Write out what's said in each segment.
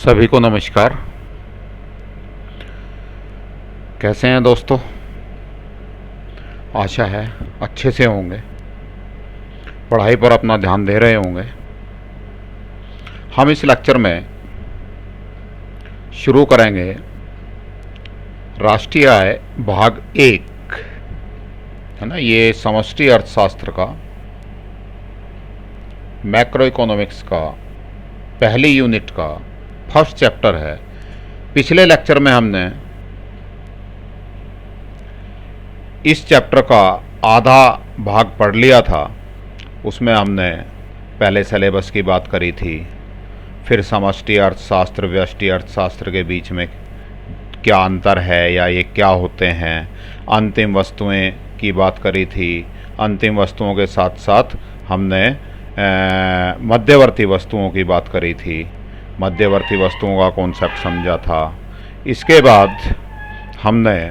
सभी को नमस्कार। कैसे हैं दोस्तों? आशा है अच्छे से होंगे, पढ़ाई पर अपना ध्यान दे रहे होंगे। हम इस लेक्चर में शुरू करेंगे राष्ट्रीय आय भाग 1, है ना। ये समष्टि अर्थशास्त्र का, मैक्रो इकोनॉमिक्स का पहली यूनिट का फर्स्ट चैप्टर है। पिछले लेक्चर में हमने इस चैप्टर का आधा भाग पढ़ लिया था। उसमें हमने पहले सिलेबस की बात करी थी, फिर समष्टि अर्थशास्त्र व्यष्टि अर्थशास्त्र के बीच में क्या अंतर है या ये क्या होते हैं, अंतिम वस्तुएं की बात करी थी। अंतिम वस्तुओं के साथ साथ हमने मध्यवर्ती वस्तुओं की बात करी थी, मध्यवर्ती वस्तुओं का कॉन्सेप्ट समझा था। इसके बाद हमने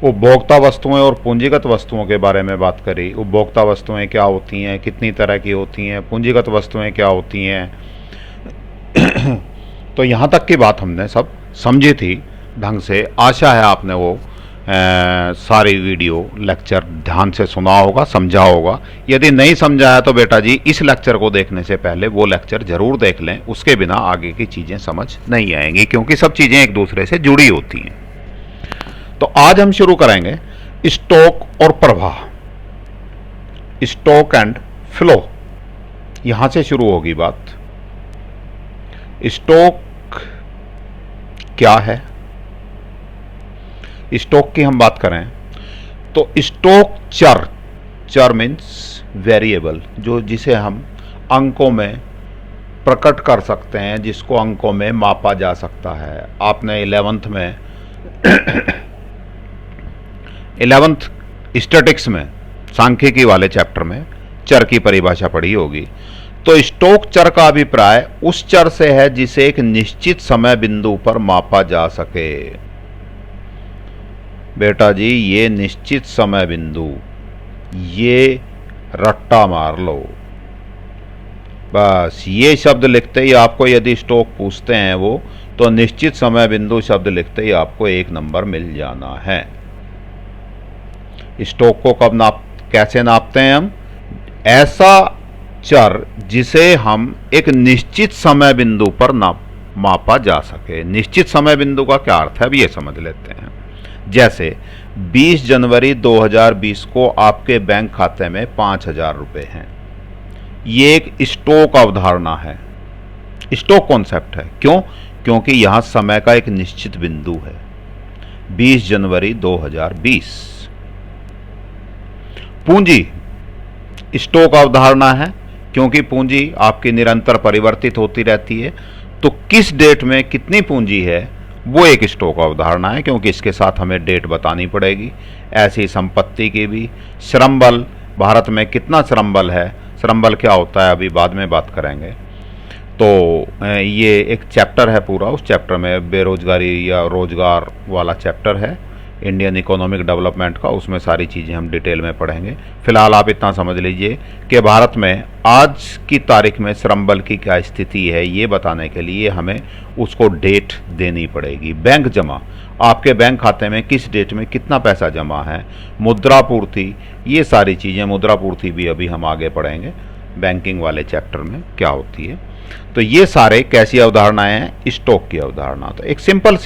उपभोक्ता वस्तुएं और पूंजीगत वस्तुओं के बारे में बात करी। उपभोक्ता वस्तुएं क्या होती हैं, कितनी तरह की होती हैं, पूंजीगत वस्तुएं क्या होती हैं। तो यहाँ तक की बात हमने सब समझी थी ढंग से। आशा है आपने वो सारी वीडियो लेक्चर ध्यान से सुना होगा, समझा होगा। यदि नहीं समझा है तो बेटा जी इस लेक्चर को देखने से पहले वो लेक्चर जरूर देख लें, उसके बिना आगे की चीज़ें समझ नहीं आएंगी, क्योंकि सब चीज़ें एक दूसरे से जुड़ी होती हैं। तो आज हम शुरू करेंगे स्टॉक और प्रवाह, स्टॉक एंड फ्लो। यहां से शुरू होगी बात। स्टॉक क्या है? स्टॉक की हम बात करें तो स्टॉक चर मीन्स वेरिएबल, जो जिसे हम अंकों में प्रकट कर सकते हैं, जिसको अंकों में मापा जा सकता है। आपने 11th स्टैटिक्स में सांख्यिकी वाले चैप्टर में चर की परिभाषा पढ़ी होगी। तो स्टॉक चर का अभिप्राय उस चर से है जिसे एक निश्चित समय बिंदु पर मापा जा सके। बेटा जी ये निश्चित समय बिंदु, ये रट्टा मार लो बस। ये शब्द लिखते ही आपको, यदि स्टॉक पूछते हैं वो, तो निश्चित समय बिंदु शब्द लिखते ही आपको 1 नंबर मिल जाना है। स्टॉक को कब कैसे नापते हैं हम? ऐसा चर जिसे हम एक निश्चित समय बिंदु पर मापा जा सके। निश्चित समय बिंदु का क्या अर्थ है, अब ये समझ लेते हैं। जैसे 20 जनवरी 2020 को आपके बैंक खाते में 5,000 रुपये हैं। ये एक स्टॉक अवधारणा है, स्टॉक कॉन्सेप्ट है। क्यों? क्योंकि यहां समय का एक निश्चित बिंदु है, 20 जनवरी 2020। पूंजी स्टॉक अवधारणा है, क्योंकि पूंजी आपकी निरंतर परिवर्तित होती रहती है। तो किस डेट में कितनी पूंजी है वो एक स्टॉक अवधारणा है, क्योंकि इसके साथ हमें डेट बतानी पड़ेगी। ऐसी संपत्ति की भी। श्रम बल, भारत में कितना श्रम बल है, श्रम बल क्या होता है अभी बाद में बात करेंगे। तो ये एक चैप्टर है पूरा, उस चैप्टर में बेरोजगारी या रोजगार वाला चैप्टर है इंडियन इकोनॉमिक डेवलपमेंट का, उसमें सारी चीज़ें हम डिटेल में पढ़ेंगे। फिलहाल आप इतना समझ लीजिए कि भारत में आज की तारीख में श्रम बल की क्या स्थिति है, ये बताने के लिए हमें उसको डेट देनी पड़ेगी। बैंक जमा, आपके बैंक खाते में किस डेट में कितना पैसा जमा है। मुद्रा पूर्ति, ये सारी चीज़ें, मुद्रा पूर्ति भी अभी हम आगे पढ़ेंगे बैंकिंग वाले चैप्टर में क्या होती है। तो ये सारे कैसी अवधारणाएँ हैं? स्टॉक की अवधारणा। तो एक सिंपल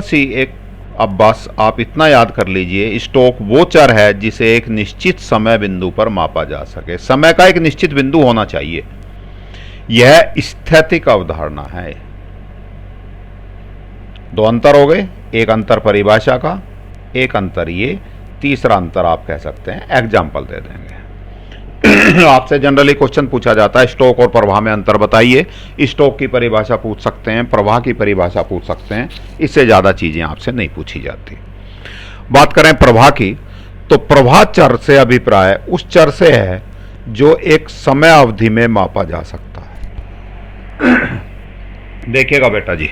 सी एक, अब बस आप इतना याद कर लीजिए, स्टॉक वो चर है जिसे एक निश्चित समय बिंदु पर मापा जा सके। समय का एक निश्चित बिंदु होना चाहिए। यह स्थैतिक अवधारणा है। 2 अंतर हो गए, एक अंतर परिभाषा का, एक अंतर ये, तीसरा अंतर आप कह सकते हैं एग्जाम्पल दे देंगे। आपसे जनरली क्वेश्चन पूछा जाता है स्टॉक और प्रवाह में अंतर बताइए। स्टॉक की परिभाषा पूछ सकते हैं, प्रवाह की परिभाषा पूछ सकते हैं, इससे ज़्यादा चीज़ें आपसे नहीं पूछी जाती। बात करें प्रवाह की, तो प्रवाह चर से अभिप्राय उस चर से है जो एक समय अवधि में मापा जा सकता है। देखिएगा बेटा जी,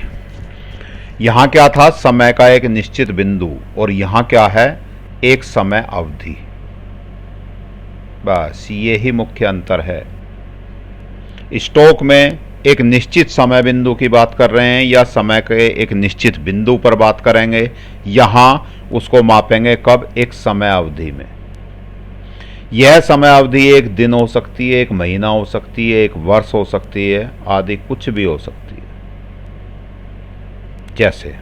यहां क्या था? समय का एक निश्चित बिंदु, और यहां क्या है? एक समय अवधि। बस ये ही मुख्य अंतर है। स्टॉक में एक निश्चित समय बिंदु की बात कर रहे हैं या समय के एक निश्चित बिंदु पर बात करेंगे, यहां उसको मापेंगे कब? एक समय अवधि में। यह समय अवधि एक दिन हो सकती है, एक महीना हो सकती है, एक वर्ष हो सकती है, आदि कुछ भी हो सकती है। जैसे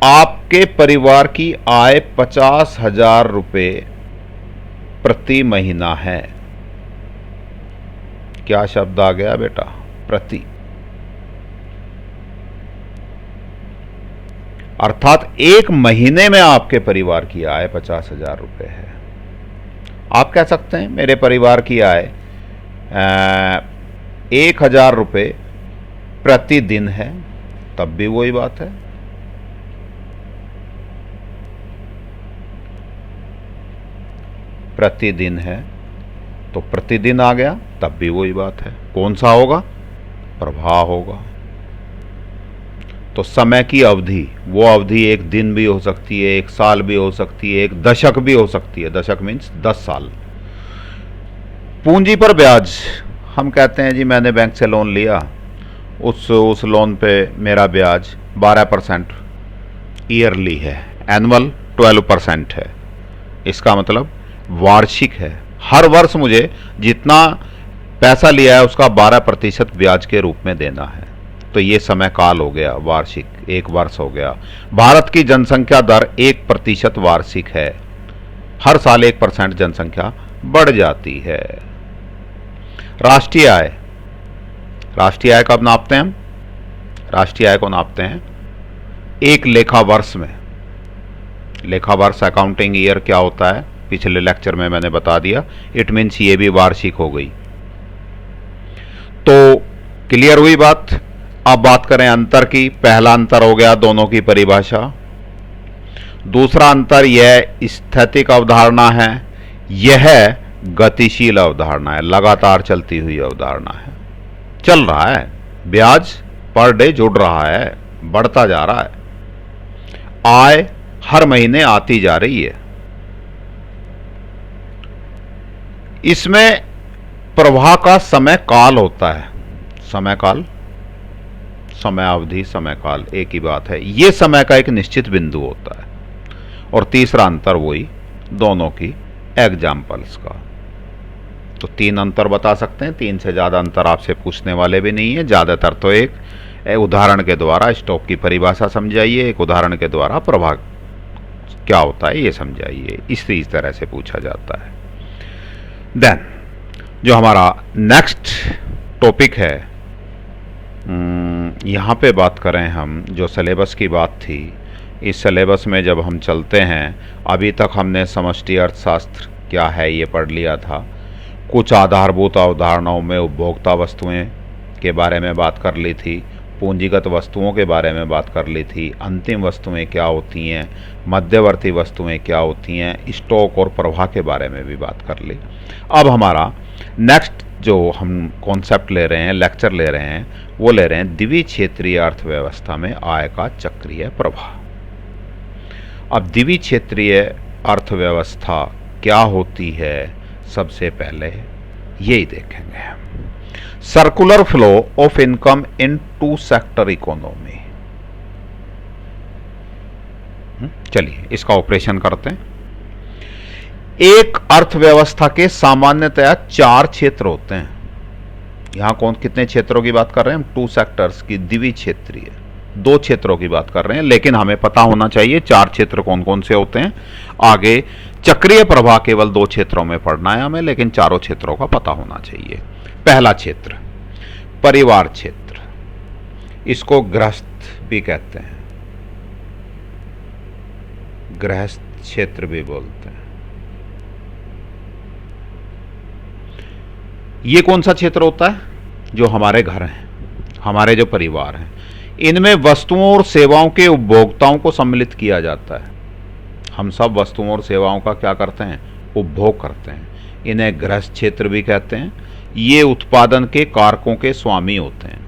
आपके परिवार की आय 50,000 रुपये प्रति महीना है। क्या शब्द आ गया बेटा? प्रति। अर्थात एक महीने में आपके परिवार की आय 50,000 रुपये है। आप कह सकते हैं मेरे परिवार की आय 1,000 रुपये प्रतिदिन है, तब भी वही बात है। प्रतिदिन है तो प्रतिदिन आ गया, तब भी वही बात है। कौन सा होगा? प्रवाह होगा। तो समय की अवधि, वो अवधि एक दिन भी हो सकती है, एक साल भी हो सकती है, एक दशक भी हो सकती है। दशक मीन्स 10 साल। पूंजी पर ब्याज, हम कहते हैं जी मैंने बैंक से लोन लिया, उस लोन पे मेरा ब्याज 12% ईयरली है, एनुअल 12% है। इसका मतलब वार्षिक है। हर वर्ष मुझे जितना पैसा लिया है उसका 12% ब्याज के रूप में देना है। तो ये समय काल हो गया वार्षिक, एक वर्ष हो गया। भारत की जनसंख्या दर 1% वार्षिक है। हर साल 1% जनसंख्या बढ़ जाती है। राष्ट्रीय आय, राष्ट्रीय आय कब नापते हैं हम? राष्ट्रीय आय को नापते हैं एक लेखा वर्ष में। लेखा वर्ष, अकाउंटिंग ईयर क्या होता है पिछले लेक्चर में मैंने बता दिया। इट मीन्स ये भी वार्षिक हो गई। तो क्लियर हुई बात। अब बात करें अंतर की। पहला अंतर हो गया दोनों की परिभाषा। दूसरा अंतर यह स्थैतिक अवधारणा है, यह गतिशील अवधारणा है, लगातार चलती हुई अवधारणा है। चल रहा है, ब्याज पर डे जुड़ रहा है, बढ़ता जा रहा है, आय हर महीने आती जा रही है। इसमें प्रवाह का समय काल होता है। समय काल, समय अवधि, समय काल एक ही बात है। यह समय का एक निश्चित बिंदु होता है। और तीसरा अंतर वही दोनों की एग्जाम्पल्स का। तो 3 अंतर बता सकते हैं, 3 से ज़्यादा अंतर आपसे पूछने वाले भी नहीं है। ज़्यादातर तो एक उदाहरण के द्वारा स्टॉक की परिभाषा समझाइए, एक उदाहरण के द्वारा प्रवाह क्या होता है ये समझाइए। इस तरह से पूछा जाता है। देन जो हमारा नेक्स्ट टॉपिक है, यहाँ पे बात करें हम, जो सिलेबस की बात थी, इस सिलेबस में जब हम चलते हैं, अभी तक हमने समष्टि अर्थशास्त्र क्या है ये पढ़ लिया था। कुछ आधारभूत अवधारणाओं में उपभोक्ता वस्तुएं के बारे में बात कर ली थी, पूंजीगत वस्तुओं के बारे में बात कर ली थी, अंतिम वस्तुएं क्या होती हैं, मध्यवर्ती वस्तुएं क्या होती हैं, स्टॉक और प्रवाह के बारे में भी बात कर ली। अब हमारा नेक्स्ट जो हम कॉन्सेप्ट ले रहे हैं, लेक्चर ले रहे हैं, वो ले रहे हैं द्विक्षेत्रीय अर्थव्यवस्था में आय का चक्रीय प्रवाह। अब द्विक्षेत्रीय अर्थव्यवस्था क्या होती है, सबसे पहले यही देखेंगे। Circular flow of income in 2 sector economy. चलिए इसका ऑपरेशन करते हैं। एक अर्थव्यवस्था के सामान्यतया 4 क्षेत्र होते हैं। यहां कितने क्षेत्रों की बात कर रहे हैं हम? 2 सेक्टर्स की, द्विक्षेत्रीय 2 क्षेत्रों की बात कर रहे हैं। लेकिन हमें पता होना चाहिए 4 क्षेत्र कौन कौन से होते हैं। आगे चक्रीय प्रवाह केवल 2 क्षेत्रों में पढ़ना है हमें, लेकिन चारों क्षेत्रों का पता होना चाहिए। पहला क्षेत्र परिवार क्षेत्र, इसको गृहस्थ भी कहते हैं, गृहस्थ क्षेत्र भी बोलते हैं। ये कौन सा क्षेत्र होता है? जो हमारे घर हैं, हमारे जो परिवार हैं, इनमें वस्तुओं और सेवाओं के उपभोक्ताओं को सम्मिलित किया जाता है। हम सब वस्तुओं और सेवाओं का क्या करते हैं? उपभोग करते हैं। इन्हें गृहस्थ क्षेत्र भी कहते हैं। ये उत्पादन के कारकों के स्वामी होते हैं।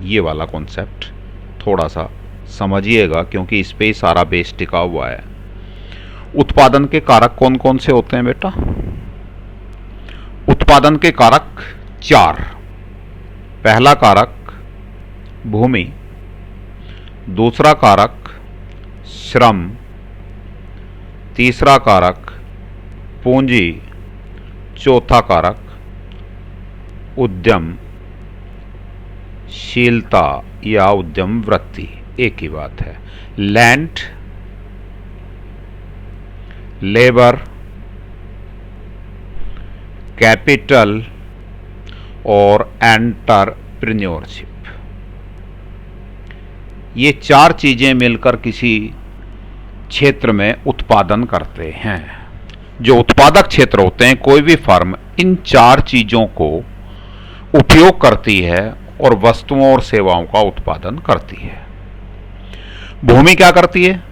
ये वाला कॉन्सेप्ट थोड़ा सा समझिएगा, क्योंकि इस पे ही सारा बेस टिका हुआ है। उत्पादन के कारक कौन कौन से होते हैं बेटा? उत्पादन के कारक 4। पहला कारक भूमि, दूसरा कारक श्रम, तीसरा कारक पूंजी, चौथा कारक उद्यमशीलता या उद्यम वृत्ति। एक ही बात है। लैंड, लेबर, कैपिटल और एंटरप्रेन्योरशिप, ये 4 चीजें मिलकर किसी क्षेत्र में उत्पादन करते हैं। जो उत्पादक क्षेत्र होते हैं, कोई भी फर्म इन 4 चीजों को उपयोग करती है और वस्तुओं और सेवाओं का उत्पादन करती है। भूमि क्या करती है?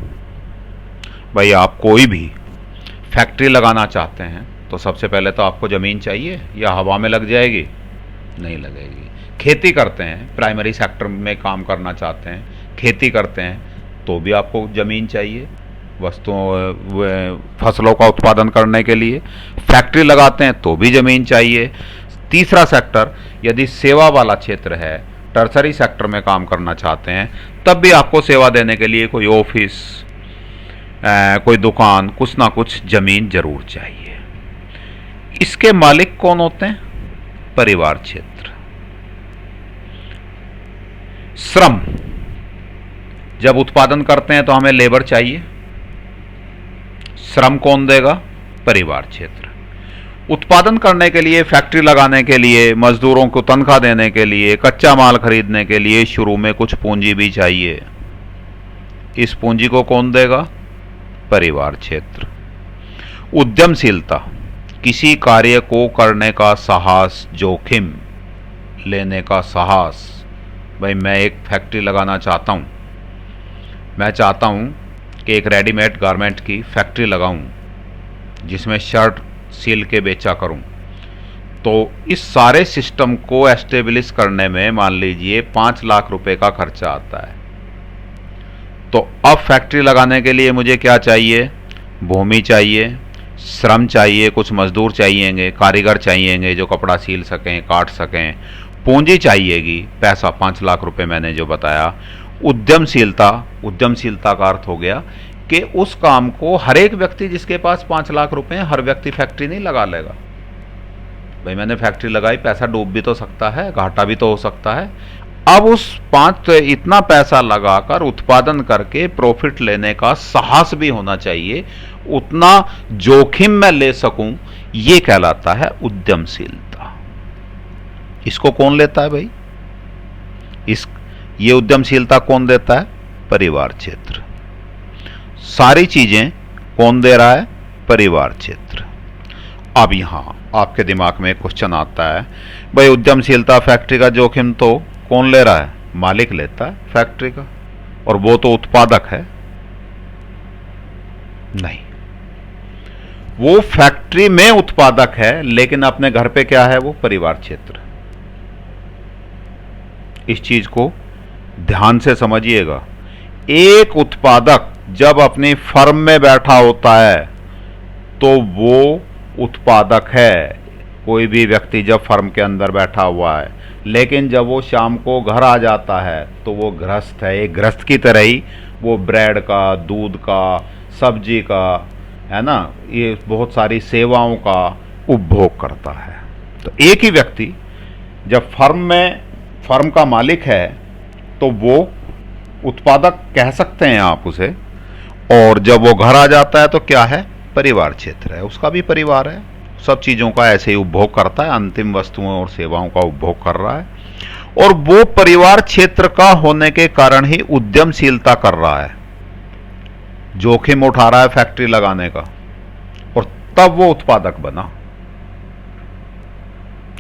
भाई, आप कोई भी फैक्ट्री लगाना चाहते हैं तो सबसे पहले तो आपको ज़मीन चाहिए, या हवा में लग जाएगी? नहीं लगेगी। खेती करते हैं, प्राइमरी सेक्टर में काम करना चाहते हैं, खेती करते हैं तो भी आपको ज़मीन चाहिए वस्तुओं फसलों का उत्पादन करने के लिए। फैक्ट्री लगाते हैं तो भी ज़मीन चाहिए। तीसरा सेक्टर, यदि सेवा वाला क्षेत्र है, टर्सरी सेक्टर में काम करना चाहते हैं, तब भी आपको सेवा देने के लिए कोई ऑफिस, कोई दुकान, कुछ ना कुछ ज़मीन जरूर चाहिए। इसके मालिक कौन होते हैं? परिवार क्षेत्र। श्रम, जब उत्पादन करते हैं तो हमें लेबर चाहिए, श्रम कौन देगा? परिवार क्षेत्र। उत्पादन करने के लिए, फैक्ट्री लगाने के लिए, मजदूरों को तनख्वाह देने के लिए, कच्चा माल खरीदने के लिए शुरू में कुछ पूंजी भी चाहिए। इस पूंजी को कौन देगा? परिवार क्षेत्र। उद्यमशीलता, किसी कार्य को करने का साहस, जोखिम लेने का साहस। भाई, मैं एक फैक्ट्री लगाना चाहता हूँ, मैं चाहता हूँ कि एक रेडीमेड गारमेंट की फैक्ट्री लगाऊं जिसमें शर्ट सिल के बेचा करूं। तो इस सारे सिस्टम को एस्टेब्लिश करने में मान लीजिए 5 लाख रुपए का खर्चा आता है। तो अब फैक्ट्री लगाने के लिए मुझे क्या चाहिए? भूमि चाहिए, श्रम चाहिए, कुछ मजदूर चाहिएंगे, कारीगर चाहिएंगे जो कपड़ा सील सकें, काट सकें, पूंजी चाहिएगी, पैसा 5 लाख रुपए मैंने जो बताया। उद्यमशीलता, उद्यमशीलता का अर्थ हो गया कि उस काम को हर एक व्यक्ति, जिसके पास 5 लाख रुपए हैं, हर व्यक्ति फैक्ट्री नहीं लगा लेगा। भाई, मैंने फैक्ट्री लगाई, पैसा डूब भी तो सकता है, घाटा भी तो हो सकता है। अब उस इतना पैसा लगाकर उत्पादन करके प्रॉफिट लेने का साहस भी होना चाहिए, उतना जोखिम मैं ले सकूं, ये कहलाता है उद्यमशीलता। इसको कौन लेता है भाई? ये उद्यमशीलता कौन देता है? परिवार क्षेत्र। सारी चीजें कौन दे रहा है? परिवार क्षेत्र। अब यहां आपके दिमाग में क्वेश्चन आता है, भाई उद्यमशीलता, फैक्ट्री का जोखिम तो कौन ले रहा है? मालिक लेता है फैक्ट्री का, और वो तो उत्पादक है। नहीं, वो फैक्ट्री में उत्पादक है, लेकिन अपने घर पे क्या है? वो परिवार क्षेत्र। इस चीज को ध्यान से समझिएगा। एक उत्पादक जब अपनी फर्म में बैठा होता है तो वो उत्पादक है, कोई भी व्यक्ति जब फर्म के अंदर बैठा हुआ है। लेकिन जब वो शाम को घर आ जाता है तो वो गृहस्थ है। एक गृहस्थ की तरह ही वो ब्रेड का, दूध का, सब्जी का, है ना, ये बहुत सारी सेवाओं का उपभोग करता है। तो एक ही व्यक्ति जब फर्म का मालिक है तो वो उत्पादक कह सकते हैं आप उसे, और जब वो घर आ जाता है तो क्या है? परिवार क्षेत्र है, उसका भी परिवार है, सब चीज़ों का ऐसे ही उपभोग करता है, अंतिम वस्तुओं और सेवाओं का उपभोग कर रहा है। और वो परिवार क्षेत्र का होने के कारण ही उद्यमशीलता कर रहा है, जोखिम उठा रहा है फैक्ट्री लगाने का, और तब वो उत्पादक बना।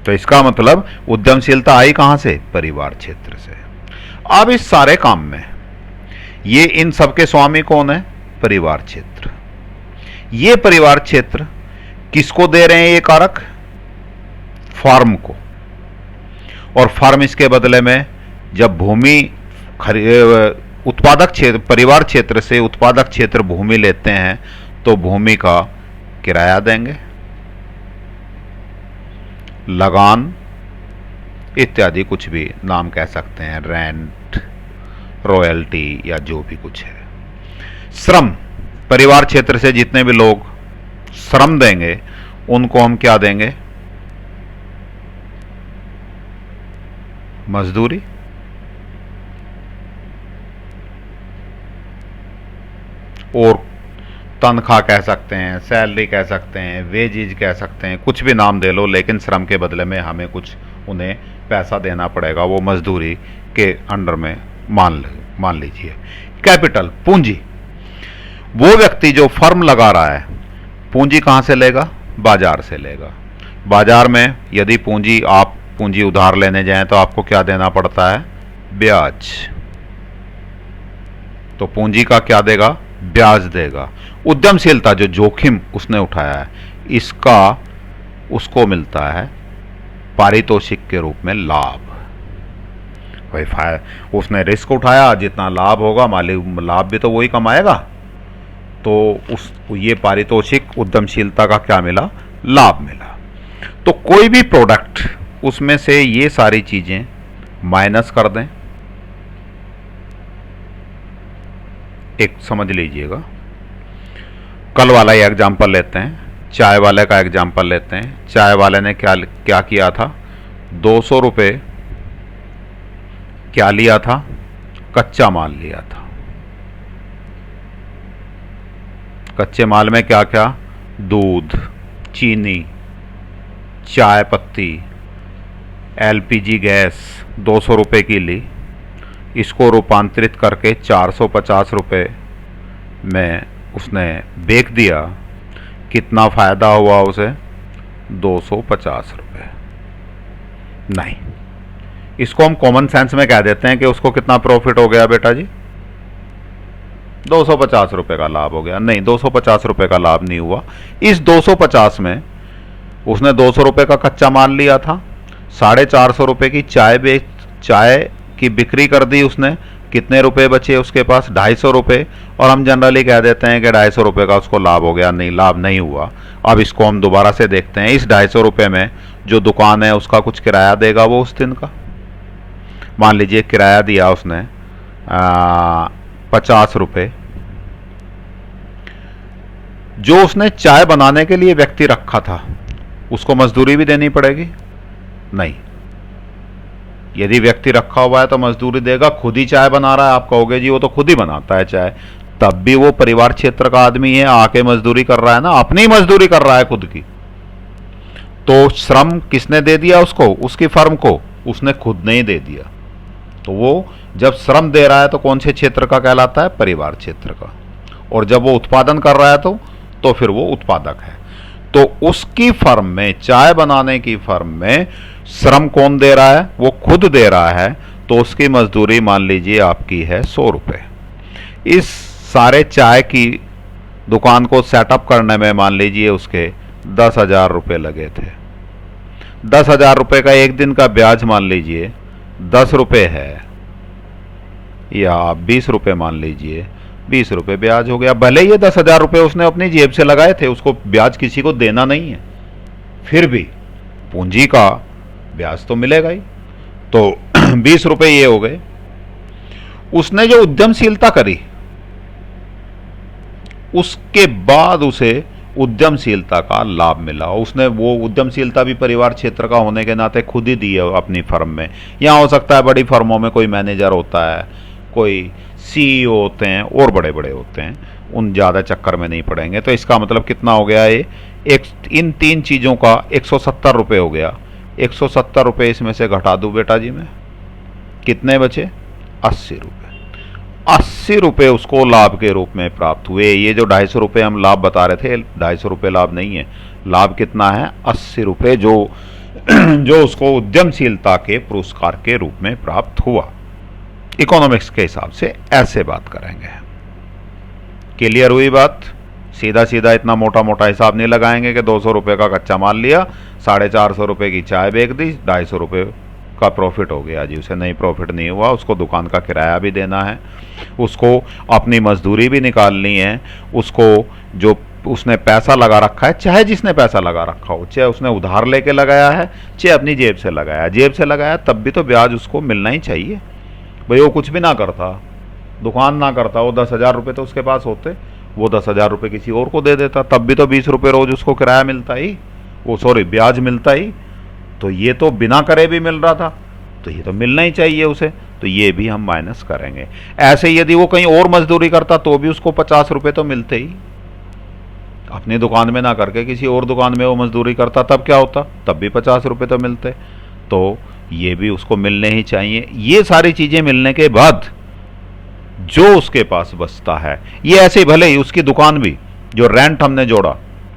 तो इसका मतलब उद्यमशीलता आई कहां से? परिवार क्षेत्र से। अब इस सारे काम में ये इन सबके स्वामी कौन है? परिवार क्षेत्र। ये परिवार क्षेत्र किसको दे रहे हैं ये कारक? फर्म को। और फर्म इसके बदले में जब भूमि उत्पादक क्षेत्र, परिवार क्षेत्र से उत्पादक क्षेत्र भूमि लेते हैं तो भूमि का किराया देंगे। लगान इत्यादि कुछ भी नाम कह सकते हैं, रेंट, रॉयल्टी या जो भी कुछ है। श्रम, परिवार क्षेत्र से जितने भी लोग श्रम देंगे उनको हम क्या देंगे? मजदूरी। और तनख्वाह कह सकते हैं, सैलरी कह सकते हैं, वेजेज कह सकते हैं, कुछ भी नाम दे लो, लेकिन श्रम के बदले में हमें कुछ उन्हें पैसा देना पड़ेगा, वो मजदूरी के अंडर में मान लीजिए। कैपिटल, पूंजी, वो व्यक्ति जो फर्म लगा रहा है पूंजी कहाँ से लेगा? बाजार से लेगा। बाजार में यदि आप पूंजी उधार लेने जाएं तो आपको क्या देना पड़ता है? ब्याज। तो पूंजी का क्या देगा? ब्याज देगा। उद्यमशीलता, जो जोखिम उसने उठाया है, इसका उसको मिलता है पारितोषिक के रूप में लाभ। भाई उसने रिस्क उठाया, जितना लाभ होगा मालिक लाभ भी तो वही कमाएगा, तो ये पारितोषिक उद्यमशीलता का क्या मिला? लाभ मिला। तो कोई भी प्रोडक्ट उसमें से ये सारी चीजें माइनस कर दें। एक समझ लीजिएगा, कल वाला ही एग्जाम्पल लेते हैं, चाय वाले का एग्जाम्पल लेते हैं। चाय वाले ने क्या किया था? 200 रुपये क्या लिया था? कच्चा माल लिया था। कच्चे माल में क्या क्या? दूध, चीनी, चाय पत्ती, एलपीजी गैस 200 रुपये की ली, इसको रूपांतरित करके 450 रुपये में उसने बेच दिया। कितना फ़ायदा हुआ उसे? 250 रुपये। नहीं, इसको हम कॉमन सेंस में कह देते हैं कि उसको कितना प्रॉफिट हो गया बेटा जी? 250 रुपये का लाभ हो गया। नहीं, 250 रुपये का लाभ नहीं हुआ। इस 250 में उसने 200 रुपये का कच्चा माल लिया था, 450 रुपये की चाय की बिक्री कर दी उसने। कितने रुपए बचे उसके पास? 250 रुपये। और हम जनरली कह देते हैं कि 250 रुपये का उसको लाभ हो गया। नहीं, लाभ नहीं हुआ। अब इसको हम दोबारा से देखते हैं। इस 250 रुपये में जो दुकान है उसका कुछ किराया देगा वो उस दिन का। मान लीजिए किराया दिया उसने 50 रुपये। जो उसने चाय बनाने के लिए व्यक्ति रखा था उसको मजदूरी भी देनी पड़ेगी? नहीं, यदि व्यक्ति रखा हुआ है तो मजदूरी देगा। खुद ही चाय बना रहा है, आप कहोगे जी वो तो खुद ही बनाता है चाय, तब भी वो परिवार क्षेत्र का आदमी है, आके मजदूरी कर रहा है ना, अपनी मजदूरी कर रहा है खुद की। तो श्रम किसने दे दिया उसको? उसकी फर्म को उसने खुद नहीं दे दिया। तो वो जब श्रम दे रहा है तो कौन से क्षेत्र का कहलाता है? परिवार क्षेत्र का। और जब वो उत्पादन कर रहा है तो फिर वो उत्पादक है। तो उसकी फर्म में, चाय बनाने की फर्म में श्रम कौन दे रहा है? वो खुद दे रहा है। तो उसकी मजदूरी मान लीजिए आपकी है 100 रुपये। इस सारे चाय की दुकान को सेटअप करने में मान लीजिए उसके 10,000 रुपये लगे थे। 10,000 रुपये का एक दिन का ब्याज मान लीजिए 10 रुपये है, या 20 रुपये मान लीजिए, 20 रुपये ब्याज हो गया। भले ये 10,000 रुपये उसने अपनी जेब से लगाए थे, उसको ब्याज किसी को देना नहीं है, फिर भी पूंजी का ब्याज तो मिलेगा ही। तो 20 रुपये ये हो गए। उसने जो उद्यमशीलता करी उसके बाद उसे उद्यमशीलता का लाभ मिला। उसने वो उद्यमशीलता भी परिवार क्षेत्र का होने के नाते खुद ही दी है अपनी फर्म में। यहाँ हो सकता है बड़ी फर्मों में कोई मैनेजर होता है, कोई सीईओ होते हैं और बड़े बड़े होते हैं, उन ज़्यादा चक्कर में नहीं पड़ेंगे। तो इसका मतलब कितना हो गया? ये इन तीन चीज़ों का 170 रुपये हो गया। 170 रुपये इसमें से घटा दूँ बेटा जी मैं, कितने बचे? 80 रुपये। 80 रुपये उसको लाभ के रूप में प्राप्त हुए। ये जो 250 रुपये हम लाभ बता रहे थे, 250 रुपये लाभ नहीं है, लाभ कितना है? 80 रुपये, जो उसको उद्यमशीलता के पुरस्कार के रूप में प्राप्त हुआ। इकोनॉमिक्स के हिसाब से ऐसे बात करेंगे। क्लियर हुई बात? सीधा सीधा इतना मोटा मोटा हिसाब नहीं लगाएंगे कि 200 रुपये का कच्चा माल लिया, 450 रुपये की चाय बेच दी, 250 रुपये का प्रॉफिट हो गया जी। उसे नहीं, प्रॉफिट नहीं हुआ। उसको दुकान का किराया भी देना है, उसको अपनी मजदूरी भी निकालनी है, उसको जो उसने पैसा लगा रखा है, चाहे जिसने पैसा लगा रखा हो, चाहे उसने उधार लेके लगाया है, चाहे अपनी जेब से लगाया, जेब से लगाया तब भी तो ब्याज उसको मिलना ही चाहिए। भाई वो कुछ भी ना करता, दुकान ना करता, वो 10,000 रुपये तो उसके पास होते, वो 10,000 रुपये किसी और को दे देता, तब भी तो 20 रुपये रोज उसको किराया मिलता ही, वो सॉरी ब्याज मिलता ही। तो ये तो बिना करे भी मिल रहा था, तो ये तो मिलना ही चाहिए उसे, तो ये भी हम माइनस करेंगे। ऐसे यदि वो कहीं और मजदूरी करता तो भी उसको 50 रुपये तो मिलते ही, अपनी दुकान में ना करके किसी और दुकान में वो मजदूरी करता तब क्या होता, तब भी 50 रुपये तो मिलते, तो ये भी उसको मिलने ही चाहिए। ये सारी चीज़ें मिलने के बाद जो उसके पास बचता है, ये ऐसे ही भले ही उसकी दुकान भी, जो रेंट हमने जोड़ा,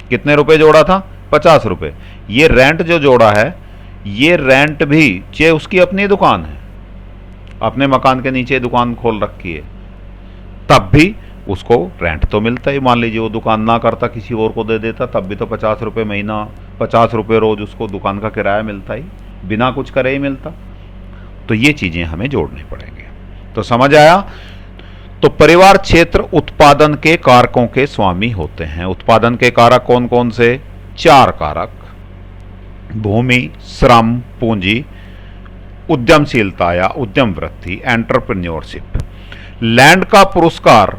कितने रुपए जोड़ा था, 50 रुपये, ये रेंट जो जोड़ा है, ये रेंट भी चाहे उसकी अपनी दुकान है, अपने मकान के नीचे दुकान खोल रखी है, तब भी उसको रेंट तो मिलता ही। मान लीजिए वो दुकान ना करता, किसी और को दे देता, तब भी तो 50 रुपये महीना, 50 रुपये रोज उसको दुकान का किराया मिलता ही, बिना कुछ करे ही मिलता। तो ये चीजें हमें जोड़नी पड़ेंगे। तो समझ आया। तो परिवार क्षेत्र उत्पादन के कारकों के स्वामी होते हैं। उत्पादन के कारक कौन कौन से, 4 कारक, भूमि, श्रम, पूंजी, उद्यमशीलता या उद्यम वृत्ति, एंटरप्रेन्योरशिप। लैंड का पुरस्कार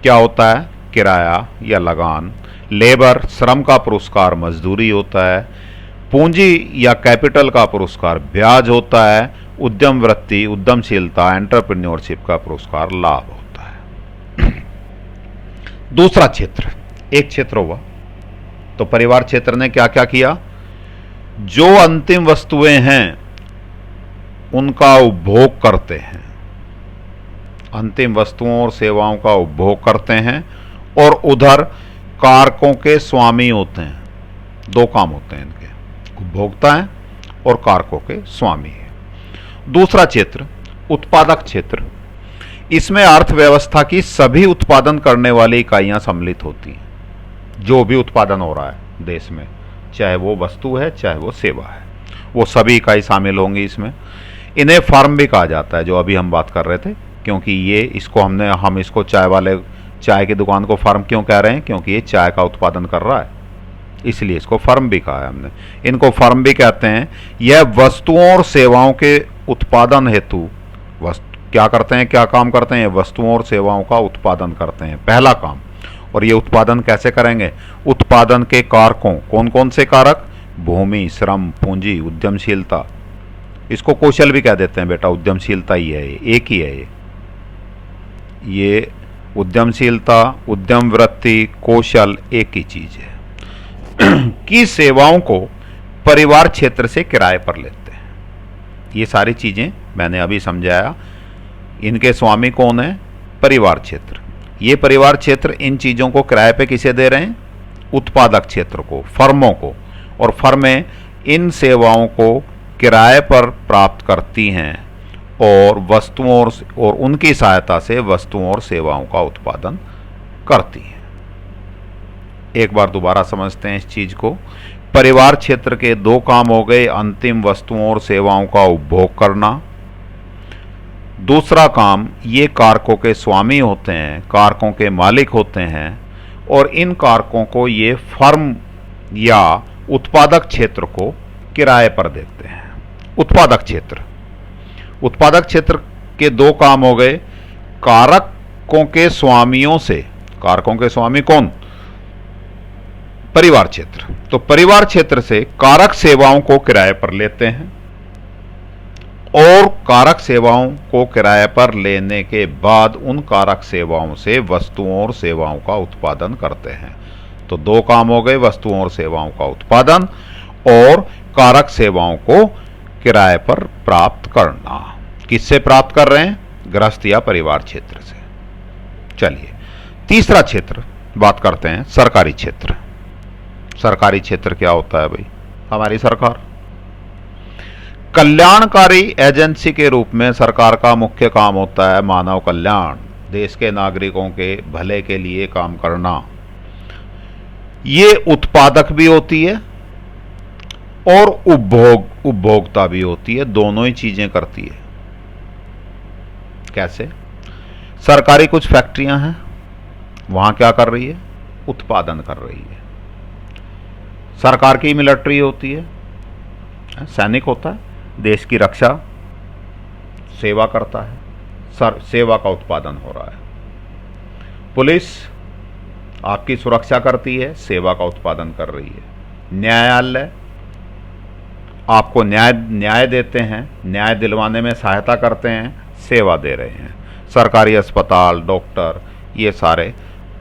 क्या होता है, किराया या लगान। लेबर, श्रम का पुरस्कार मजदूरी होता है। पूंजी या कैपिटल का पुरस्कार ब्याज होता है। उद्यम वृत्ति, उद्यमशीलता, एंटरप्रेन्योरशिप का पुरस्कार लाभ होता है। दूसरा क्षेत्र, एक क्षेत्र हुआ। तो परिवार क्षेत्र ने क्या क्या किया, जो अंतिम वस्तुएं हैं उनका उपभोग करते हैं, अंतिम वस्तुओं और सेवाओं का उपभोग करते हैं, और उधर कारकों के स्वामी होते हैं। 2 काम होते हैं इनके, उपभोक्ता हैं और कारकों के स्वामी हैं। दूसरा क्षेत्र, उत्पादक क्षेत्र। इसमें अर्थव्यवस्था की सभी उत्पादन करने वाली इकाइयां सम्मिलित होती हैं। जो भी उत्पादन हो रहा है देश में, चाहे वो वस्तु है चाहे वो सेवा है, वो सभी इकाई शामिल होंगी इसमें। इन्हें फर्म भी कहा जाता है, जो अभी हम बात कर रहे थे, क्योंकि ये इसको हम इसको चाय की दुकान को फर्म क्यों कह रहे हैं, क्योंकि ये चाय का उत्पादन कर रहा है, इसलिए इसको फर्म भी कहा है हमने। इनको फर्म भी कहते हैं। यह वस्तुओं और सेवाओं के उत्पादन हेतु क्या करते हैं, क्या काम करते हैं, वस्तुओं और सेवाओं का उत्पादन करते हैं, पहला काम। और ये उत्पादन कैसे करेंगे, उत्पादन के कारकों, कौन कौन से कारक, भूमि, श्रम, पूंजी, उद्यमशीलता। इसको कौशल भी कह देते हैं बेटा, उद्यमशीलता ही है, एक ही है ये उद्यमशीलता, उद्यम वृत्ति, कौशल एक ही चीज है। की सेवाओं को परिवार क्षेत्र से किराए पर लेते हैं। ये सारी चीजें मैंने अभी समझाया। इनके स्वामी कौन है, परिवार क्षेत्र। ये परिवार क्षेत्र इन चीजों को किराए पे किसे दे रहे हैं, उत्पादक क्षेत्र को, फर्मों को। और फर्में इन सेवाओं को किराए पर प्राप्त करती हैं और वस्तुओं और उनकी सहायता से वस्तुओं और सेवाओं का उत्पादन करती हैं। एक बार दोबारा समझते हैं इस चीज को। परिवार क्षेत्र के 2 काम हो गए, अंतिम वस्तुओं और सेवाओं का उपभोग करना। दूसरा काम, ये कारकों के स्वामी होते हैं, कारकों के मालिक होते हैं, और इन कारकों को ये फर्म या उत्पादक क्षेत्र को किराए पर देते हैं। उत्पादक क्षेत्र के 2 काम हो गए, कारकों के स्वामियों से, कारकों के स्वामी कौन, परिवार क्षेत्र। तो परिवार क्षेत्र से कारक सेवाओं को किराए पर लेते हैं, और कारक सेवाओं को किराए पर लेने के बाद उन कारक सेवाओं से वस्तुओं और सेवाओं का उत्पादन करते हैं। तो 2 काम हो गए, वस्तुओं और सेवाओं का उत्पादन और कारक सेवाओं को किराए पर प्राप्त करना। किससे प्राप्त कर रहे हैं, गृहस्थ या परिवार क्षेत्र से। चलिए तीसरा क्षेत्र बात करते हैं, सरकारी क्षेत्र। सरकारी क्षेत्र क्या होता है भाई, हमारी सरकार। कल्याणकारी एजेंसी के रूप में सरकार का मुख्य काम होता है मानव कल्याण, देश के नागरिकों के भले के लिए काम करना। ये उत्पादक भी होती है और उपभोक्ता भी होती है, दोनों ही चीजें करती है। कैसे, सरकारी कुछ फैक्ट्रियां हैं, वहां क्या कर रही है, उत्पादन कर रही है। सरकार की मिलिट्री होती है, सैनिक होता है, देश की रक्षा, सेवा करता है, सेवा का उत्पादन हो रहा है। पुलिस आपकी सुरक्षा करती है, सेवा का उत्पादन कर रही है। न्यायालय आपको न्याय देते हैं, न्याय दिलवाने में सहायता करते हैं, सेवा दे रहे हैं। सरकारी अस्पताल, डॉक्टर, ये सारे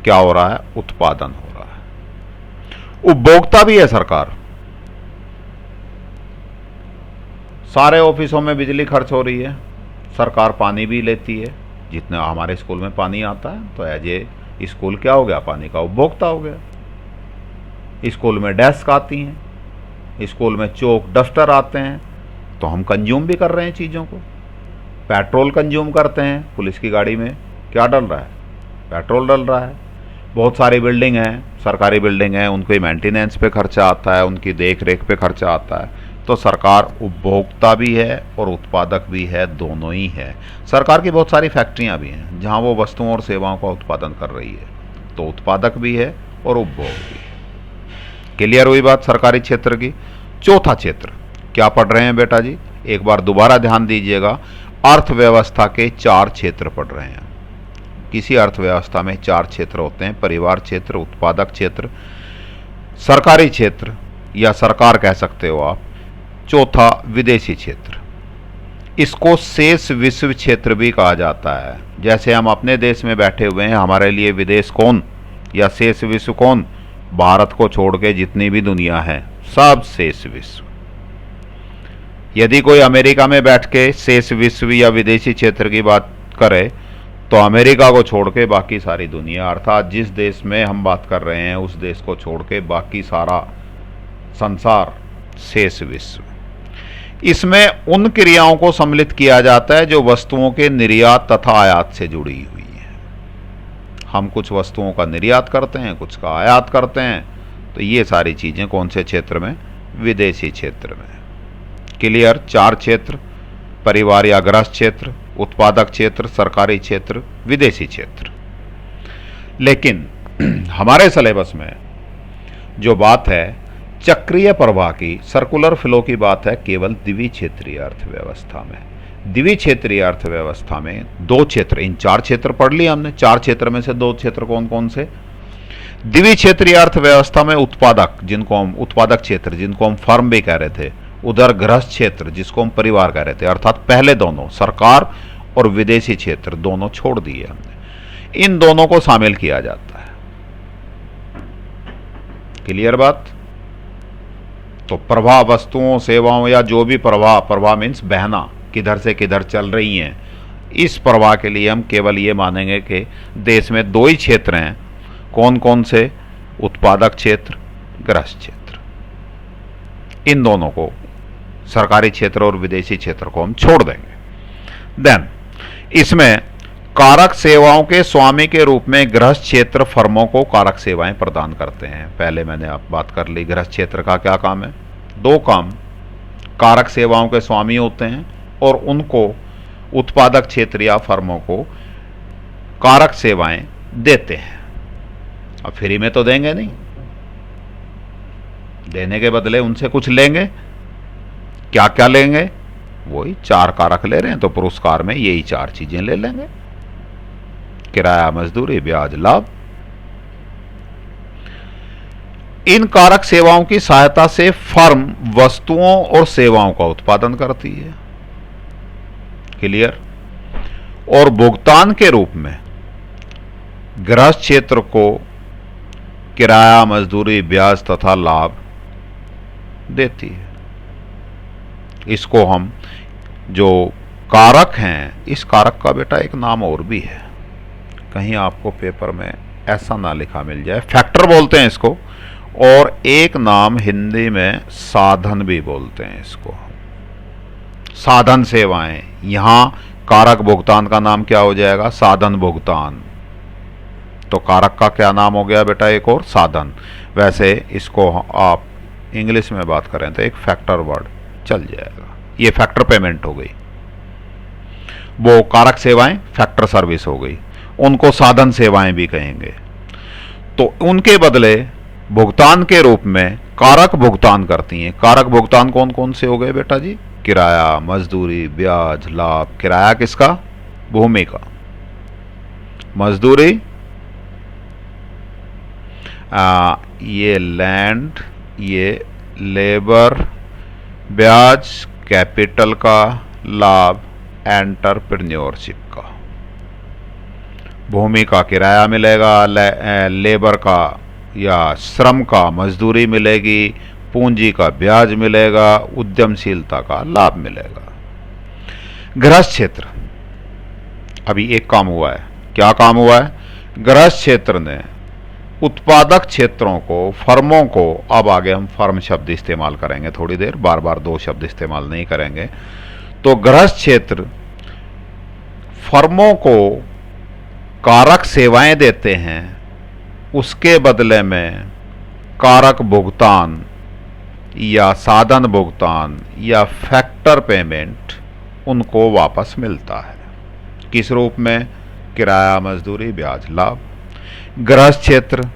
क्या हो रहा है? उत्पादन हो रहा है। उपभोक्ता भी है सरकार। सारे ऑफिसों में बिजली खर्च हो रही है, सरकार पानी भी लेती है। जितना हमारे स्कूल में पानी आता है तो एज ए स्कूल क्या हो गया? पानी का उपभोक्ता हो गया। स्कूल में डेस्क आती हैं, स्कूल में चौक डस्टर आते हैं, तो हम कंज्यूम भी कर रहे हैं चीज़ों को। पेट्रोल कंज्यूम करते हैं, पुलिस की गाड़ी में क्या डल रहा है? पेट्रोल डल रहा है। बहुत सारी बिल्डिंग हैं, सरकारी बिल्डिंग हैं, उनके मेंटेनेंस पे खर्चा आता है, उनकी देख रेख पे खर्चा आता है। तो सरकार उपभोक्ता भी है और उत्पादक भी है, दोनों ही है। सरकार की बहुत सारी फैक्ट्रियां भी हैं जहां वो वस्तुओं और सेवाओं का उत्पादन कर रही है, तो उत्पादक भी है और उपभोग भी है। क्लियर हुई बात सरकारी क्षेत्र की। चौथा क्षेत्र क्या पढ़ रहे हैं बेटा जी? एक बार दोबारा ध्यान दीजिएगा। अर्थव्यवस्था के 4 क्षेत्र पढ़ रहे हैं। किसी अर्थव्यवस्था में 4 क्षेत्र होते हैं: परिवार क्षेत्र, उत्पादक क्षेत्र, सरकारी क्षेत्र या सरकार कह सकते हो आप, चौथा विदेशी क्षेत्र। इसको शेष विश्व क्षेत्र भी कहा जाता है। जैसे हम अपने देश में बैठे हुए हैं, हमारे लिए विदेश कौन या शेष विश्व कौन? भारत को छोड़ के जितनी भी दुनिया है सब शेष विश्व। यदि कोई अमेरिका में बैठ के शेष विश्व या विदेशी क्षेत्र की बात करे तो अमेरिका को छोड़ के बाकी सारी दुनिया, अर्थात जिस देश में हम बात कर रहे हैं उस देश को छोड़ के बाकी सारा संसार शेष विश्व। इसमें उन क्रियाओं को सम्मिलित किया जाता है जो वस्तुओं के निर्यात तथा आयात से जुड़ी हुई है। हम कुछ वस्तुओं का निर्यात करते हैं, कुछ का आयात करते हैं, तो ये सारी चीजें कौन से क्षेत्र में? विदेशी क्षेत्र में। क्लियर? 4 क्षेत्र: परिवार या गृहस्थ क्षेत्र, उत्पादक क्षेत्र, सरकारी क्षेत्र, विदेशी क्षेत्र। लेकिन हमारे सिलेबस में जो बात है चक्रीय प्रवाह की, सर्कुलर फ्लो की बात है केवल द्विक्षेत्रीय अर्थव्यवस्था में। द्विक्षेत्रीय अर्थव्यवस्था में 2 क्षेत्र, इन 4 क्षेत्र पढ़ लिए हमने। 4 क्षेत्र में से 2 क्षेत्र कौन कौन से? द्विक्षेत्रीय अर्थव्यवस्था में उत्पादक, जिनको हम उत्पादक क्षेत्र, जिनको हम फर्म भी कह रहे थे, उधर गृहस्थ क्षेत्र जिसको हम परिवार कह रहे थे, अर्थात पहले दोनों सरकार और विदेशी क्षेत्र दोनों छोड़ दिए हमने। इन दोनों को शामिल किया जाता है। क्लियर बात? तो प्रवाह, वस्तुओं सेवाओं या जो भी प्रवाह मीन्स बहना, किधर से किधर चल रही हैं, इस प्रवाह के लिए हम केवल ये मानेंगे कि देश में 2 ही क्षेत्र हैं। कौन कौन से? उत्पादक क्षेत्र, गृहस्थ क्षेत्र। इन दोनों को, सरकारी क्षेत्र और विदेशी क्षेत्र को हम छोड़ देंगे। देन इसमें कारक सेवाओं के स्वामी के रूप में गृहस्थ क्षेत्र फर्मों को कारक सेवाएं प्रदान करते हैं। पहले मैंने आप बात कर ली, गृहस्थ क्षेत्र का क्या काम है? 2 काम। कारक सेवाओं के स्वामी होते हैं और उनको उत्पादक क्षेत्र या फर्मों को कारक सेवाएं देते हैं। अब फ्री में तो देंगे नहीं, देने के बदले उनसे कुछ लेंगे। क्या क्या लेंगे? वही 4 कारक ले रहे हैं तो पुरस्कार में यही 4 चीजें ले लेंगे: किराया, मजदूरी, ब्याज, लाभ। इन कारक सेवाओं की सहायता से फर्म वस्तुओं और सेवाओं का उत्पादन करती है। क्लियर? और भुगतान के रूप में गृहस्थ क्षेत्र को किराया, मजदूरी, ब्याज तथा लाभ देती है। इसको हम जो कारक हैं, इस कारक का बेटा एक नाम और भी है, कहीं आपको पेपर में ऐसा ना लिखा मिल जाए। फैक्टर बोलते हैं इसको, और एक नाम हिंदी में साधन भी बोलते हैं इसको। साधन सेवाएं, यहां कारक भुगतान का नाम क्या हो जाएगा? साधन भुगतान। तो कारक का क्या नाम हो गया बेटा? एक और साधन। वैसे इसको आप इंग्लिश में बात करें तो एक फैक्टर वर्ड चल जाएगा। ये फैक्टर पेमेंट हो गई, वो कारक सेवाएं फैक्टर सर्विस हो गई, उनको साधन सेवाएं भी कहेंगे। तो उनके बदले भुगतान के रूप में कारक भुगतान करती हैं। कारक भुगतान कौन कौन से हो गए बेटा जी? किराया, मजदूरी, ब्याज, लाभ। किराया किसका? भूमि का। मजदूरी ये लैंड, ये लेबर। ब्याज कैपिटल का। लाभ एंटरप्रेन्योरशिप का। भूमि का किराया मिलेगा, लेबर का या श्रम का मजदूरी मिलेगी, पूंजी का ब्याज मिलेगा, उद्यमशीलता का लाभ मिलेगा। गृहस्थ क्षेत्र, अभी एक काम हुआ है। क्या काम हुआ है? गृहस्थ क्षेत्र ने उत्पादक क्षेत्रों को, फर्मों को, अब आगे हम फर्म शब्द इस्तेमाल करेंगे थोड़ी देर, बार बार दो शब्द इस्तेमाल नहीं करेंगे। तो गृहस्थ क्षेत्र फर्मों को कारक सेवाएं देते हैं, उसके बदले में कारक भुगतान या साधन भुगतान या फैक्टर पेमेंट उनको वापस मिलता है। किस रूप में? किराया, मजदूरी, ब्याज, लाभ। गृहस्थ क्षेत्र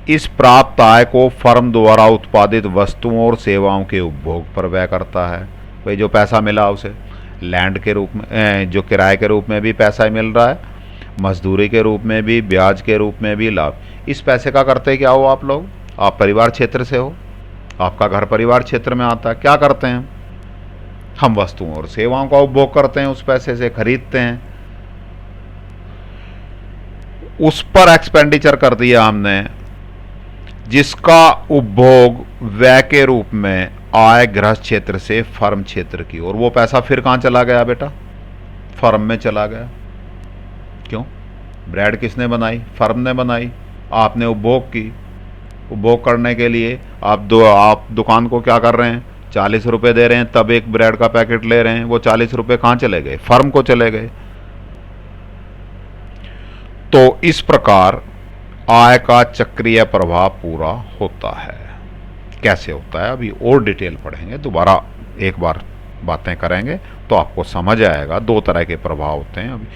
इस प्राप्त आय को फर्म द्वारा उत्पादित वस्तुओं और सेवाओं के उपभोग पर व्यय करता है। भाई जो पैसा मिला उसे लैंड के रूप में, जो किराए के रूप में भी पैसा मिल रहा है, मजदूरी के रूप में भी, ब्याज के रूप में भी, लाभ। इस पैसे का करते क्या हो आप लोग? आप परिवार क्षेत्र से हो, आपका घर परिवार क्षेत्र में आता है। क्या करते हैं? हम वस्तुओं और सेवाओं का उपभोग करते हैं, उस पैसे से खरीदते हैं। उस पर एक्सपेंडिचर कर दिया हमने, जिसका उपभोग व्यय के रूप में आय गृहस्थ क्षेत्र से फर्म क्षेत्र की ओर। वो पैसा फिर कहाँ चला गया बेटा? फर्म में चला गया। क्यों? ब्रेड किसने बनाई? फर्म ने बनाई। आपने उपभोग की। उपभोग करने के लिए आप दुकान को क्या कर रहे हैं? 40 रुपये दे रहे हैं, तब एक ब्रेड का पैकेट ले रहे हैं। वो 40 रुपये कहाँ चले गए? फर्म को चले गए। तो इस प्रकार आय का चक्रीय प्रभाव पूरा होता है। कैसे होता है अभी और डिटेल पढ़ेंगे, दोबारा एक बार बातें करेंगे तो आपको समझ आएगा। दो तरह के प्रभाव होते हैं। अभी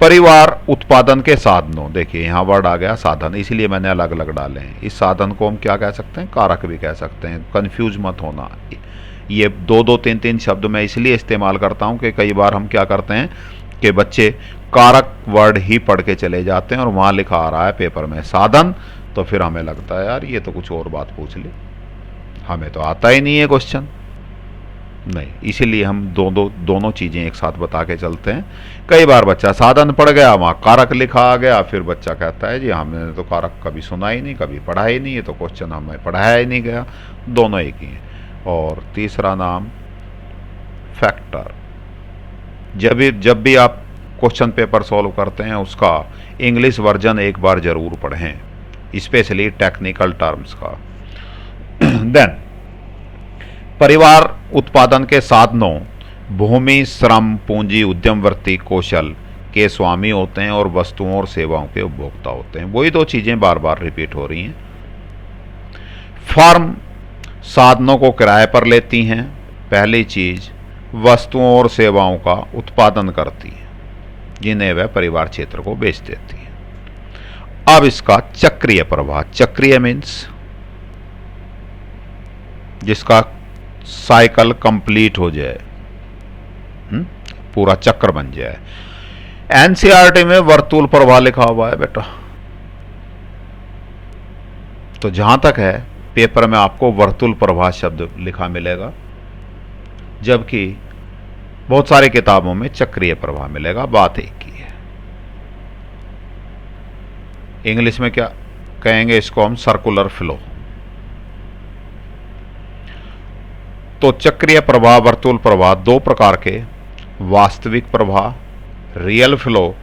परिवार उत्पादन के साधनों, देखिए यहाँ वर्ड आ गया साधन, इसीलिए मैंने अलग अलग डाले हैं। इस साधन को हम क्या कह सकते हैं? कारक भी कह सकते हैं। कंफ्यूज मत होना। ये दो दो तीन तीन शब्द मैं इसलिए इस्तेमाल करता हूँ कि कई बार हम क्या करते हैं कि बच्चे कारक वर्ड ही पढ़ के चले जाते हैं और वहाँ लिखा आ रहा है पेपर में साधन, तो फिर हमें लगता है यार ये तो कुछ और बात पूछ ली, हमें तो आता ही नहीं है क्वेश्चन। नहीं, इसीलिए हम दोनों चीज़ें एक साथ बता के चलते हैं। कई बार बच्चा साधन पढ़ गया, वहाँ कारक लिखा आ गया, फिर बच्चा कहता है जी हमने तो कारक कभी सुना ही नहीं, कभी पढ़ा ही नहीं, है तो क्वेश्चन हमें पढ़ाया ही नहीं गया। दोनों एक ही हैं। और तीसरा नाम फैक्टर। जब भी आप क्वेश्चन पेपर सॉल्व करते हैं उसका इंग्लिश वर्जन एक बार जरूर पढ़ें, स्पेशली टेक्निकल टर्म्स का। देन परिवार उत्पादन के साधनों भूमि, श्रम, पूंजी, उद्यमवर्ती, कौशल के स्वामी होते हैं और वस्तुओं और सेवाओं के उपभोक्ता होते हैं। वही दो चीजें बार बार रिपीट हो रही हैं। फर्म साधनों को किराए पर लेती हैं, पहली चीज, वस्तुओं और सेवाओं का उत्पादन करती है जिन्हें वह परिवार क्षेत्र को बेच देती है। अब इसका चक्रीय प्रभाव, चक्रीय मीन्स जिसका साइकिल कंप्लीट हो जाए, पूरा चक्र बन जाए। एनसीईआरटी में वर्तुल प्रवाह लिखा हुआ है बेटा, तो जहां तक है पेपर में आपको वर्तुल प्रवाह शब्द लिखा मिलेगा, जबकि बहुत सारी किताबों में चक्रीय प्रवाह मिलेगा। बात एक ही है। इंग्लिश में क्या कहेंगे इसको हम? Circular flow. तो चक्रीय प्रवाह, वर्तुल प्रवाह दो प्रकार के, वास्तविक प्रवाह रियल फ्लो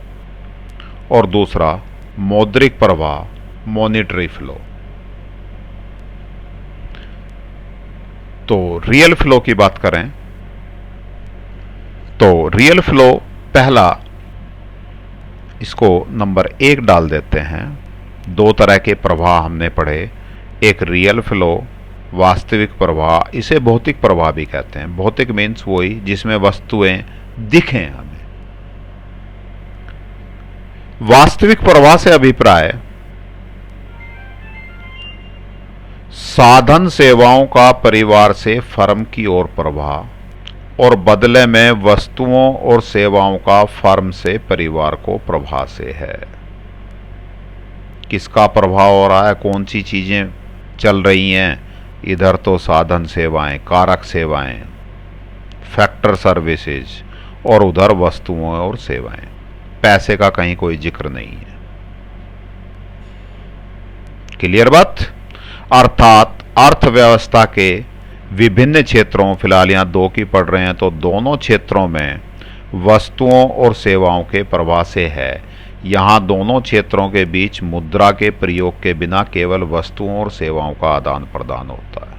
और दूसरा मौद्रिक प्रवाह मॉनिटरी फ्लो। तो रियल फ्लो की बात करें तो रियल फ्लो पहला, इसको नंबर 1 डाल देते हैं। दो तरह के प्रवाह हमने पढ़े, एक रियल फ्लो, वास्तविक प्रवाह, इसे भौतिक प्रवाह भी कहते हैं। भौतिक मीन्स वही जिसमें वस्तुएं दिखें हमें। वास्तविक प्रवाह से अभिप्राय साधन सेवाओं का परिवार से फर्म की ओर प्रभाव और बदले में वस्तुओं और सेवाओं का फर्म से परिवार को प्रभाव से है। किसका प्रभाव हो रहा है, कौन सी चीजें चल रही हैं? इधर तो साधन सेवाएं, कारक सेवाएं, फैक्टर सर्विसेज, और उधर वस्तुओं और सेवाएं। पैसे का कहीं कोई जिक्र नहीं है। क्लियर बात? अर्थात अर्थव्यवस्था के विभिन्न क्षेत्रों, फिलहाल यहां दो की पढ़ रहे हैं, तो दोनों क्षेत्रों में वस्तुओं और सेवाओं के प्रवाह से है। यहां दोनों क्षेत्रों के बीच मुद्रा के प्रयोग के बिना केवल वस्तुओं और सेवाओं का आदान प्रदान होता है।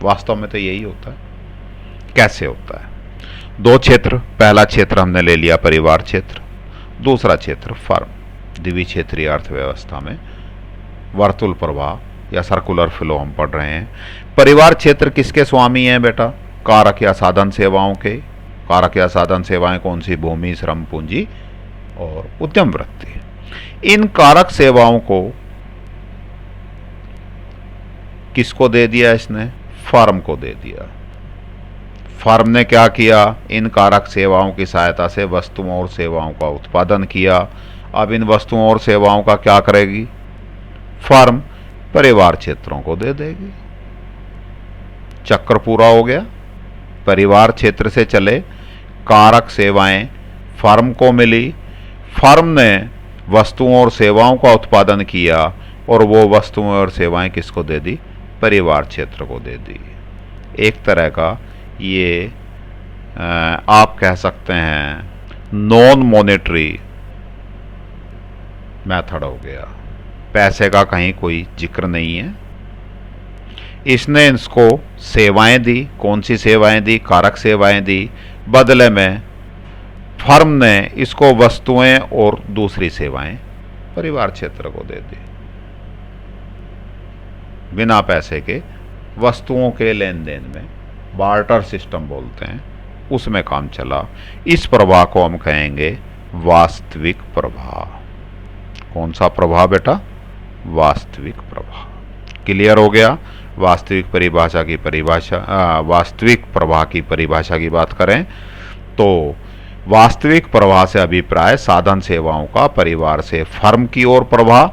वास्तव में तो यही होता है। कैसे होता है? दो क्षेत्र, पहला क्षेत्र हमने ले लिया परिवार क्षेत्र, दूसरा क्षेत्र फर्म। द्विक्षेत्रीय अर्थव्यवस्था में वर्तुल प्रवाह या सर्कुलर फ्लो हम पढ़ रहे हैं। परिवार क्षेत्र किसके स्वामी हैं बेटा? कारक या साधन सेवाओं के। कारक या साधन सेवाएं कौन सी? भूमि, श्रम, पूंजी और उद्यम वृत्ति। इन कारक सेवाओं को किसको दे दिया इसने? फर्म को दे दिया। फर्म ने क्या किया? इन कारक सेवाओं की सहायता से वस्तुओं और सेवाओं का उत्पादन किया। अब इन वस्तुओं और सेवाओं का क्या करेगी फर्म? परिवार क्षेत्रों को दे देगी। चक्र पूरा हो गया। परिवार क्षेत्र से चले कारक सेवाएं फर्म को मिली, फर्म ने वस्तुओं और सेवाओं का उत्पादन किया और वो वस्तुएं और सेवाएं किसको दे दी? परिवार क्षेत्र को दे दी। एक तरह का ये आप कह सकते हैं नॉन मॉनेटरी मेथड हो गया। पैसे का कहीं कोई जिक्र नहीं है। इसने इसको सेवाएं दी। कौन सी सेवाएं दी? कारक सेवाएं दी। बदले में फर्म ने इसको वस्तुएं और दूसरी सेवाएं परिवार क्षेत्र को दे दी। बिना पैसे के वस्तुओं के लेन देन में बार्टर सिस्टम बोलते हैं, उसमें काम चला। इस प्रवाह को हम कहेंगे वास्तविक प्रवाह। कौन सा प्रवाह बेटा? वास्तविक प्रवाह। क्लियर हो गया? वास्तविक परिभाषा की वास्तविक प्रवाह की परिभाषा की बात करें तो वास्तविक प्रवाह से अभिप्राय साधन सेवाओं का परिवार से फर्म की ओर प्रवाह।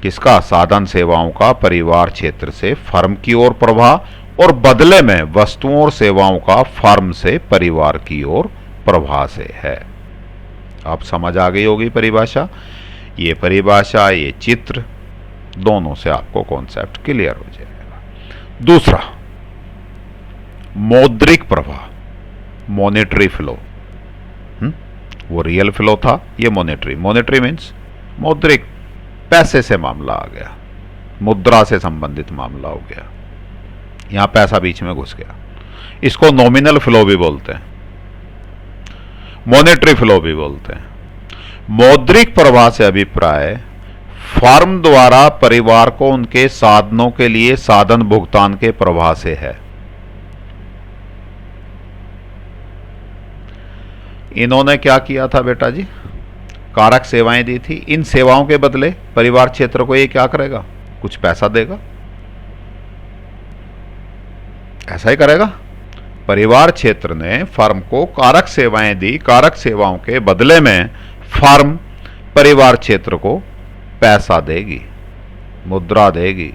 किसका? साधन सेवाओं का परिवार क्षेत्र से फर्म की ओर प्रवाह और बदले में वस्तुओं और सेवाओं का फर्म से परिवार की ओर प्रवाह से है। आप समझ आ गई होगी परिभाषा। ये परिभाषा, ये चित्र, दोनों से आपको कॉन्सेप्ट क्लियर हो जाएगा। दूसरा, मौद्रिक प्रवाह, मॉनेटरी फ्लो। वो रियल फ्लो था, ये मॉनेटरी। मॉनेटरी मीन्स मौद्रिक, पैसे से मामला आ गया, मुद्रा से संबंधित मामला हो गया। यहां पैसा बीच में घुस गया। इसको नॉमिनल फ्लो भी बोलते हैं, मॉनेटरी फ्लो भी बोलते हैं। मौद्रिक प्रवाह से अभिप्राय फर्म द्वारा परिवार को उनके साधनों के लिए साधन भुगतान के प्रवाह से है। इन्होंने क्या किया था बेटा जी? कारक सेवाएं दी थी। इन सेवाओं के बदले परिवार क्षेत्र को ये क्या करेगा? कुछ पैसा देगा। ऐसा ही करेगा। परिवार क्षेत्र ने फर्म को कारक सेवाएं दी। कारक सेवाओं के बदले में फर्म परिवार क्षेत्र को पैसा देगी, मुद्रा देगी।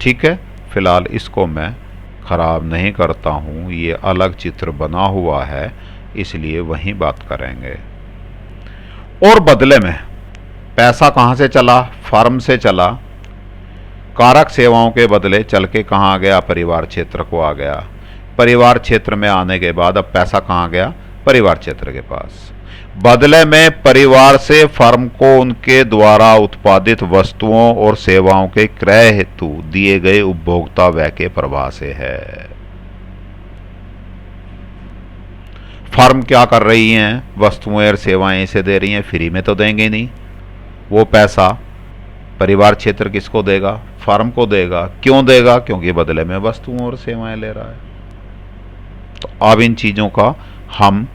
ठीक है, फिलहाल इसको मैं खराब नहीं करता हूं, ये अलग चित्र बना हुआ है, इसलिए वहीं बात करेंगे। और बदले में पैसा कहां से चला? फर्म से चला। कारक सेवाओं के बदले चल के कहां आ गया? परिवार क्षेत्र को आ गया। परिवार क्षेत्र में आने के बाद अब पैसा कहां गया? परिवार क्षेत्र के पास। बदले में परिवार से फर्म को उनके द्वारा उत्पादित वस्तुओं और सेवाओं के क्रय हेतु दिए गए उपभोक्ता व्यय के प्रवाह से है। फर्म क्या कर रही हैं? वस्तुएं और सेवाएं इसे दे रही हैं, फ्री में तो देंगे नहीं। वो पैसा परिवार क्षेत्र किसको देगा? फर्म को देगा। क्यों देगा? क्योंकि बदले में वस्तुओं और सेवाएं ले रहा है। तो अब इन चीजों का हम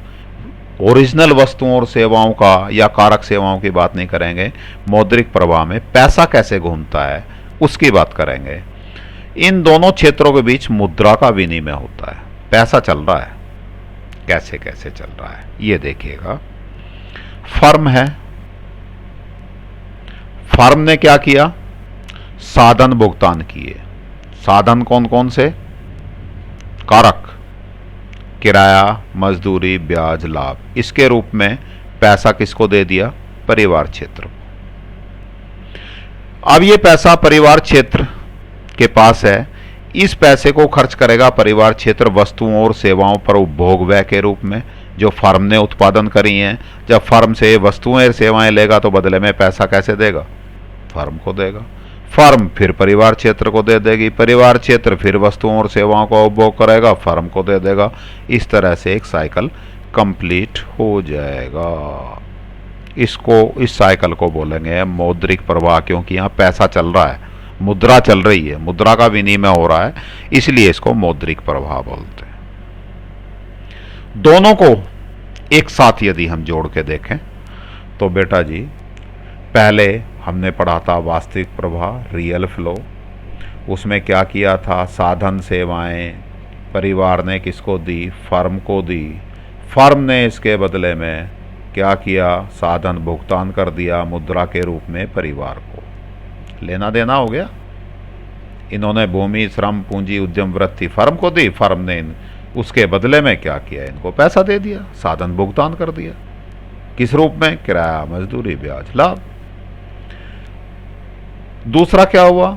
ओरिजिनल वस्तुओं और सेवाओं का या कारक सेवाओं की बात नहीं करेंगे। मौद्रिक प्रवाह में पैसा कैसे घूमता है उसकी बात करेंगे। इन दोनों क्षेत्रों के बीच मुद्रा का विनिमय होता है। पैसा चल रहा है, कैसे कैसे चल रहा है ये देखिएगा। फर्म है, फर्म ने क्या किया, साधन भुगतान किए। साधन कौन कौन से, कारक, किराया, मजदूरी, ब्याज, लाभ। इसके रूप में पैसा किसको दे दिया, परिवार क्षेत्र को। अब ये पैसा परिवार क्षेत्र के पास है, इस पैसे को खर्च करेगा परिवार क्षेत्र वस्तुओं और सेवाओं पर उपभोग व्यय के रूप में जो फर्म ने उत्पादन करी हैं। जब फर्म से वस्तुएं और सेवाएं लेगा तो बदले में पैसा कैसे देगा, फर्म को देगा। फर्म फिर परिवार क्षेत्र को दे देगी, परिवार क्षेत्र फिर वस्तुओं और सेवाओं का उपभोग करेगा, फर्म को दे देगा। इस तरह से एक साइकिल कंप्लीट हो जाएगा। इस साइकिल को बोलेंगे मौद्रिक प्रवाह, क्योंकि यहाँ पैसा चल रहा है, मुद्रा चल रही है, मुद्रा का विनिमय हो रहा है, इसलिए इसको मौद्रिक प्रवाह बोलते हैं। दोनों को एक साथ यदि हम जोड़ के देखें तो बेटा जी, पहले हमने पढ़ा था वास्तविक प्रवाह, रियल फ्लो। उसमें क्या किया था, साधन सेवाएं परिवार ने किसको दी, फर्म को दी। फर्म ने इसके बदले में क्या किया, साधन भुगतान कर दिया मुद्रा के रूप में परिवार को। लेना देना हो गया। इन्होंने भूमि, श्रम, पूंजी, उद्यम वृत्ति फर्म को दी, फर्म ने उसके बदले में क्या किया, इनको पैसा दे दिया, साधन भुगतान कर दिया। किस रूप में, किराया, मजदूरी, ब्याज, लाभ। दूसरा क्या हुआ,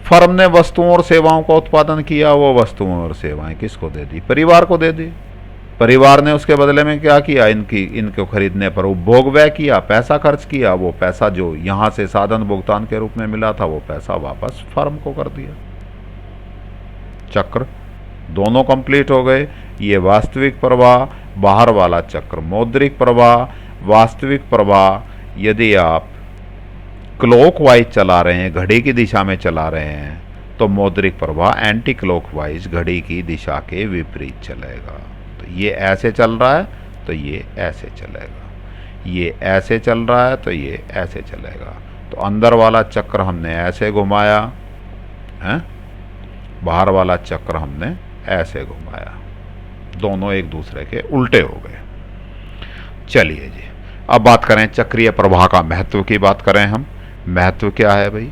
फर्म ने वस्तुओं और सेवाओं का उत्पादन किया, वो वस्तुओं और सेवाएं किसको दे दी, परिवार को दे दी। परिवार ने उसके बदले में क्या किया, इनको खरीदने पर उपभोग व्यय किया, पैसा खर्च किया। वो पैसा जो यहां से साधन भुगतान के रूप में मिला था, वो पैसा वापस फर्म को कर दिया। चक्र दोनों कंप्लीट हो गए। ये वास्तविक प्रवाह, बाहर वाला चक्र मौद्रिक प्रवाह। वास्तविक प्रवाह यदि आप क्लॉकवाइज चला रहे हैं, घड़ी की दिशा में चला रहे हैं, तो मौद्रिक प्रवाह एंटी क्लॉकवाइज, घड़ी की दिशा के विपरीत चलेगा। तो ये ऐसे चल रहा है तो ये ऐसे चलेगा, ये ऐसे चल रहा है तो ये ऐसे चलेगा। तो अंदर वाला चक्र हमने ऐसे घुमाया है, बाहर वाला चक्र हमने ऐसे घुमाया, दोनों एक दूसरे के उल्टे हो गए। चलिए जी, अब बात करें चक्रीय प्रवाह का महत्व की बात करें हम। महत्व क्या है भाई,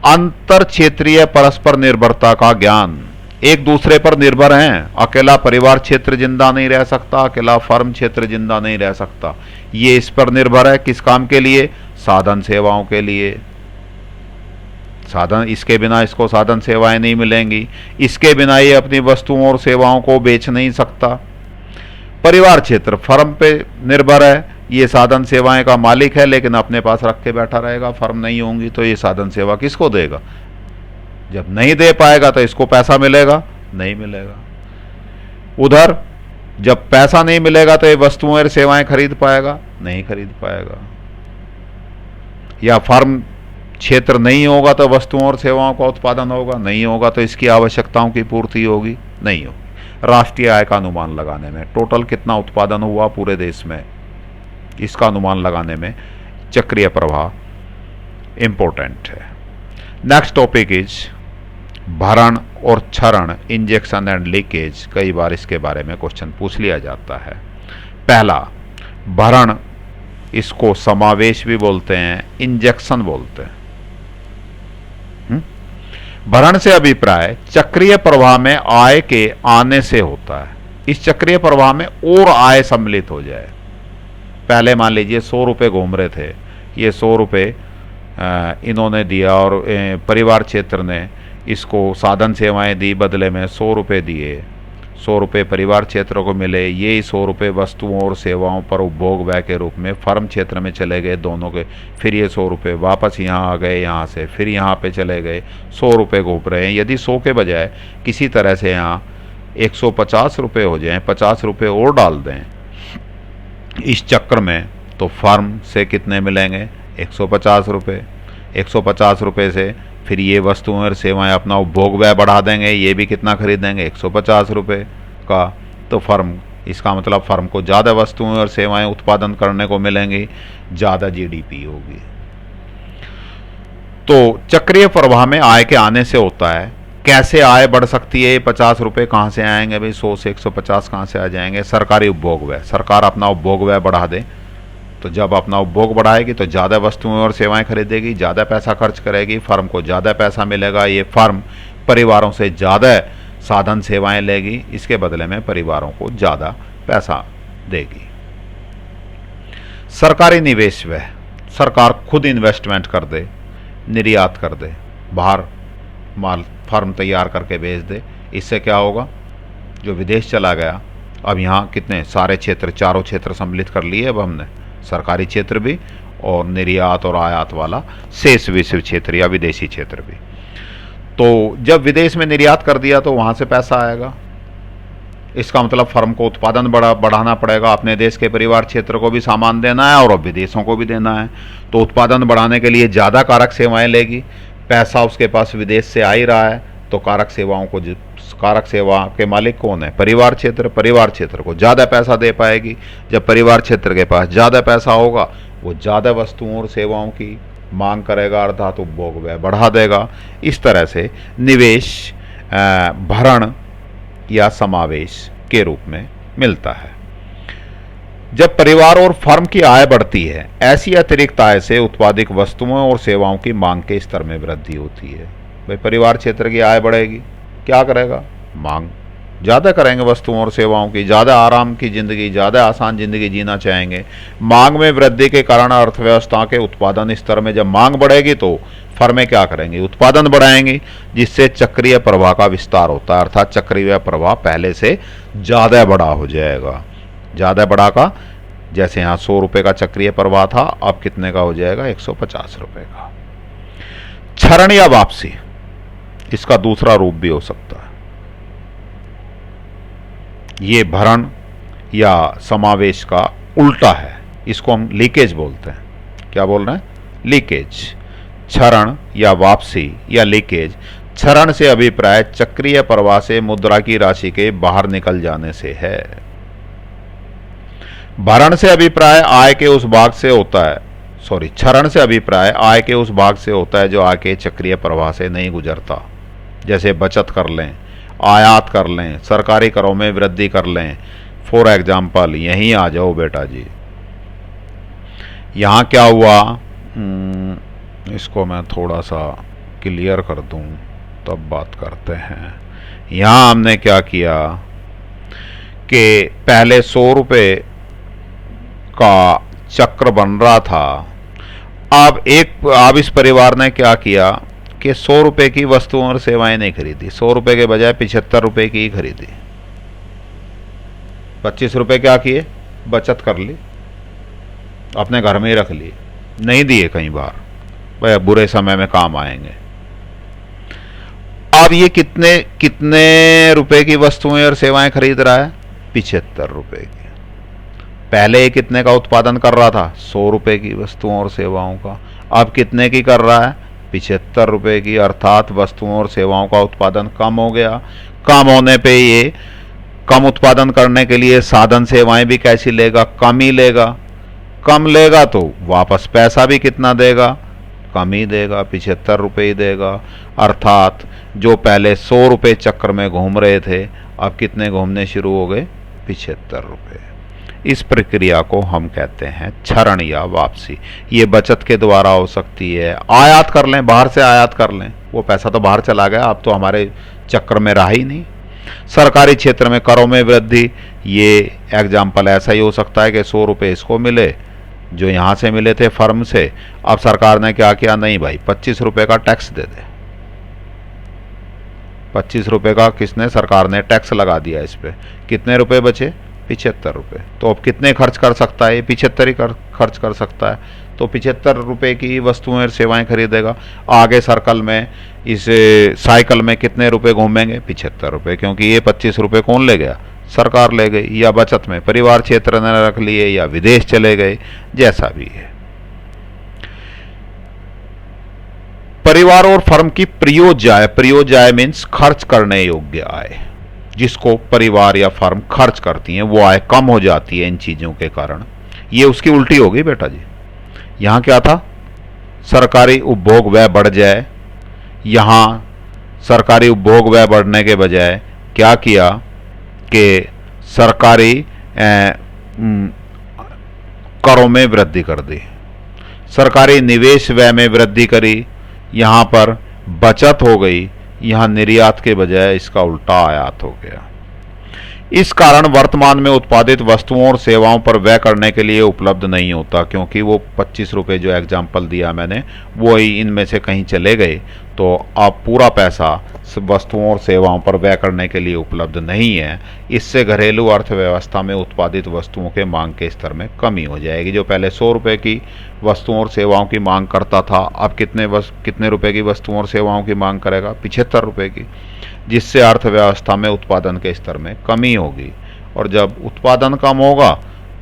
अंतर क्षेत्रीय परस्पर निर्भरता का ज्ञान। एक दूसरे पर निर्भर हैं। अकेला परिवार क्षेत्र जिंदा नहीं रह सकता, अकेला फर्म क्षेत्र जिंदा नहीं रह सकता। ये इस पर निर्भर है, किस काम के लिए, साधन सेवाओं के लिए। साधन, इसके बिना इसको साधन सेवाएं नहीं मिलेंगी, इसके बिना ये अपनी वस्तुओं और सेवाओं को बेच नहीं सकता। परिवार क्षेत्र फर्म पे निर्भर है, ये साधन सेवाएं का मालिक है लेकिन अपने पास रख के बैठा रहेगा। फर्म नहीं होंगी तो ये साधन सेवा किसको देगा, जब नहीं दे पाएगा तो इसको पैसा मिलेगा, नहीं मिलेगा। उधर जब पैसा नहीं मिलेगा तो ये वस्तुएं और सेवाएं खरीद पाएगा, नहीं खरीद पाएगा। या फर्म क्षेत्र नहीं होगा तो वस्तुओं और सेवाओं का उत्पादन होगा, नहीं होगा तो इसकी आवश्यकताओं की पूर्ति होगी, नहीं होगी। राष्ट्रीय आय का अनुमान लगाने में, टोटल कितना उत्पादन हुआ पूरे देश में, इसका अनुमान लगाने में चक्रीय प्रवाह इंपॉर्टेंट है। नेक्स्ट टॉपिक इज भरण और क्षरण, इंजेक्शन एंड लीकेज। कई बार इसके बारे में क्वेश्चन पूछ लिया जाता है। पहला भरण, इसको समावेश भी बोलते हैं, इंजेक्शन बोलते हैं। भरण से अभिप्राय चक्रीय प्रवाह में आय के आने से होता है। इस चक्रीय प्रवाह में और आय सम्मिलित हो जाए। पहले मान लीजिए 100 रुपये घूम रहे थे, ये 100 रुपये इन्होंने दिया और परिवार क्षेत्र ने इसको साधन सेवाएं दी, बदले में 100 रुपये दिए। 100 रुपये परिवार क्षेत्र को मिले, ये 100 रुपये वस्तुओं और सेवाओं पर उपभोग व्यय के रूप में फर्म क्षेत्र में चले गए दोनों के। फिर ये 100 रुपये वापस यहाँ आ गए, यहाँ से फिर यहाँ पे चले गए, 100 रुपये घूम रहे हैं। यदि 100 के बजाय किसी तरह से यहाँ 150 रुपये हो जाएं, 50 रुपये और डाल दें इस चक्र में, तो फर्म से कितने मिलेंगे, 150 रुपये। 150 रुपये से फिर ये वस्तुएं और सेवाएं अपना उपभोग व्यय बढ़ा देंगे, ये भी कितना खरीदेंगे, 150 रुपये का। तो फर्म इसका मतलब फर्म को ज़्यादा वस्तुएं और सेवाएं उत्पादन करने को मिलेंगी, ज़्यादा जीडीपी होगी। तो चक्रीय प्रवाह में आय के आने से होता है, कैसे आय बढ़ सकती है, 50 रुपये कहाँ से आएंगे भाई, 100 से 150 कहाँ से आ जाएंगे। सरकारी उपभोग व्यय, सरकार अपना उपभोग व्यय बढ़ा दे, तो जब अपना उपभोग बढ़ाएगी तो ज़्यादा वस्तुएं और सेवाएं खरीदेगी, ज़्यादा पैसा खर्च करेगी, फर्म को ज़्यादा पैसा मिलेगा, ये फर्म परिवारों से ज़्यादा साधन सेवाएं लेगी, इसके बदले में परिवारों को ज़्यादा पैसा देगी। सरकारी निवेश व्यय, सरकार खुद इन्वेस्टमेंट कर दे, निर्यात कर दे, बाहर माल फर्म तैयार करके बेच दे, इससे क्या होगा, जो विदेश चला गया, अब यहाँ कितने सारे क्षेत्र, चारों क्षेत्र सम्मिलित कर लिए अब हमने, सरकारी क्षेत्र भी और निर्यात और आयात वाला शेष विश्व क्षेत्र या विदेशी क्षेत्र भी। तो जब विदेश में निर्यात कर दिया तो वहाँ से पैसा आएगा, इसका मतलब फर्म को उत्पादन बढ़ाना पड़ेगा, अपने देश के परिवार क्षेत्र को भी सामान देना है और अब विदेशों को भी देना है। तो उत्पादन बढ़ाने के लिए ज़्यादा कारक सेवाएं लेगी, पैसा उसके पास विदेश से आ ही रहा है, तो कारक सेवाओं को, कारक सेवा के मालिक कौन है, परिवार क्षेत्र, परिवार क्षेत्र को ज़्यादा पैसा दे पाएगी। जब परिवार क्षेत्र के पास ज़्यादा पैसा होगा, वो ज़्यादा वस्तुओं और सेवाओं की मांग करेगा, अर्थात उपभोग व्यय बढ़ा देगा। इस तरह से निवेश भरण या समावेश के रूप में मिलता है। जब परिवार और फर्म की आय बढ़ती है, ऐसी अतिरिक्त आय से उत्पादित वस्तुओं और सेवाओं की मांग के स्तर में वृद्धि होती है। भाई परिवार क्षेत्र की आय बढ़ेगी, क्या करेगा, मांग ज़्यादा करेंगे वस्तुओं और सेवाओं की, ज़्यादा आराम की ज़िंदगी, ज़्यादा आसान ज़िंदगी जीना चाहेंगे। मांग में वृद्धि के कारण अर्थव्यवस्था के उत्पादन स्तर में जब मांग बढ़ेगी तो फर्में क्या करेंगी, उत्पादन बढ़ाएंगी, जिससे चक्रीय प्रवाह का विस्तार होता है, अर्थात चक्रीय प्रवाह पहले से ज़्यादा बड़ा हो जाएगा। ज़्यादा बड़ा का, जैसे यहाँ 100 रुपये का चक्रीय प्रवाह था, अब कितने का हो जाएगा, 150 रुपये का। क्षरण या वापसी, इसका दूसरा रूप भी हो सकता है। ये भरण या समावेश का उल्टा है, इसको हम लीकेज बोलते हैं। क्या बोल रहे हैं, लीकेज। क्षरण या वापसी या लीकेज, क्षरण से अभिप्राय चक्रीय प्रवाह से मुद्रा की राशि के बाहर निकल जाने से है। भरण से अभिप्राय आय के उस भाग से होता है, क्षरण से अभिप्राय आय के उस भाग से होता है जो आय के चक्रीय प्रवाह से नहीं गुजरता। जैसे बचत कर लें, आयात कर लें, सरकारी करों में वृद्धि कर लें। फॉर एग्जाम्पल, यहीं आ जाओ बेटा जी, यहाँ क्या हुआ, इसको मैं थोड़ा सा क्लियर कर दूं तब बात करते हैं। यहाँ हमने क्या किया कि पहले 100 रुपये का चक्र बन रहा था, अब इस परिवार ने क्या किया कि 100 रुपये की वस्तुओं और सेवाएं नहीं खरीदी, 100 रुपये के बजाय 75 रुपये की ही खरीदी। 25 रुपये क्या किए, बचत कर ली, अपने घर में ही रख लिए, नहीं दिए कहीं बाहर, भाई बुरे समय में काम आएंगे। अब ये कितने रुपए की वस्तुएं और सेवाएं खरीद रहा है, 75 रुपये की। पहले कितने का उत्पादन कर रहा था, 100 रुपये की वस्तुओं और सेवाओं का, अब कितने की कर रहा है, 75 रुपये की, अर्थात वस्तुओं और सेवाओं का उत्पादन कम हो गया। कम होने पे ये कम उत्पादन करने के लिए साधन सेवाएं भी कैसी लेगा, कम ही लेगा। कम लेगा तो वापस पैसा भी कितना देगा, कम ही देगा, 75 रुपये ही देगा। अर्थात जो पहले 100 रुपये चक्र में घूम रहे थे, अब कितने घूमने शुरू हो गए, 75 रुपये। इस प्रक्रिया को हम कहते हैं क्षरण या वापसी। ये बचत के द्वारा हो सकती है, आयात कर लें, बाहर से आयात कर लें, वो पैसा तो बाहर चला गया, अब तो हमारे चक्र में रहा ही नहीं। सरकारी क्षेत्र में करों में वृद्धि, ये एग्जाम्पल ऐसा ही हो सकता है कि 100 रुपये इसको मिले जो यहाँ से मिले थे फर्म से, अब सरकार ने क्या किया, नहीं भाई 25 रुपये का टैक्स दे दे। 25 रुपये का किसने, सरकार ने टैक्स लगा दिया इस पर, कितने रुपए बचे, 75 रुपये। तो अब कितने खर्च कर सकता है, 75 ही खर्च कर सकता है, तो 75 रुपये की वस्तुएं और सेवाएं खरीदेगा। आगे सर्कल में, इस साइकिल में कितने रुपए घूमेंगे, 75 रुपये, क्योंकि ये 25 रुपये कौन ले गया, सरकार ले गई, या बचत में परिवार क्षेत्र ने रख लिए, या विदेश चले गए, जैसा भी है। परिवार और फर्म की प्रयोज्य आय, प्रयोज्य आय मीन्स खर्च करने योग्य आय। जिसको परिवार या फर्म खर्च करती हैं, वो आय कम हो जाती है इन चीज़ों के कारण। ये उसकी उल्टी होगी बेटा जी। यहाँ क्या था, सरकारी उपभोग व्यय बढ़ जाए। यहाँ सरकारी उपभोग व्यय बढ़ने के बजाय क्या किया कि सरकारी करों में वृद्धि कर दी, सरकारी निवेश व्यय में वृद्धि करी, यहाँ पर बचत हो गई, यहाँ निर्यात के बजाय इसका उल्टा आयात हो गया। इस कारण वर्तमान में उत्पादित वस्तुओं और सेवाओं पर व्यय करने के लिए उपलब्ध नहीं होता, क्योंकि वो 25 रुपये जो एग्जाम्पल दिया मैंने वो ही इनमें से कहीं चले गए, तो अब पूरा पैसा वस्तुओं और सेवाओं पर व्यय करने के लिए उपलब्ध नहीं है। इससे घरेलू अर्थव्यवस्था में उत्पादित वस्तुओं के मांग के स्तर में कमी हो जाएगी। जो पहले 100 रुपये की वस्तुओं और सेवाओं की मांग करता था, अब कितने रुपए की वस्तुओं और सेवाओं की मांग करेगा, 75 रुपये की, जिससे अर्थव्यवस्था में उत्पादन के स्तर में कमी होगी। और जब उत्पादन कम होगा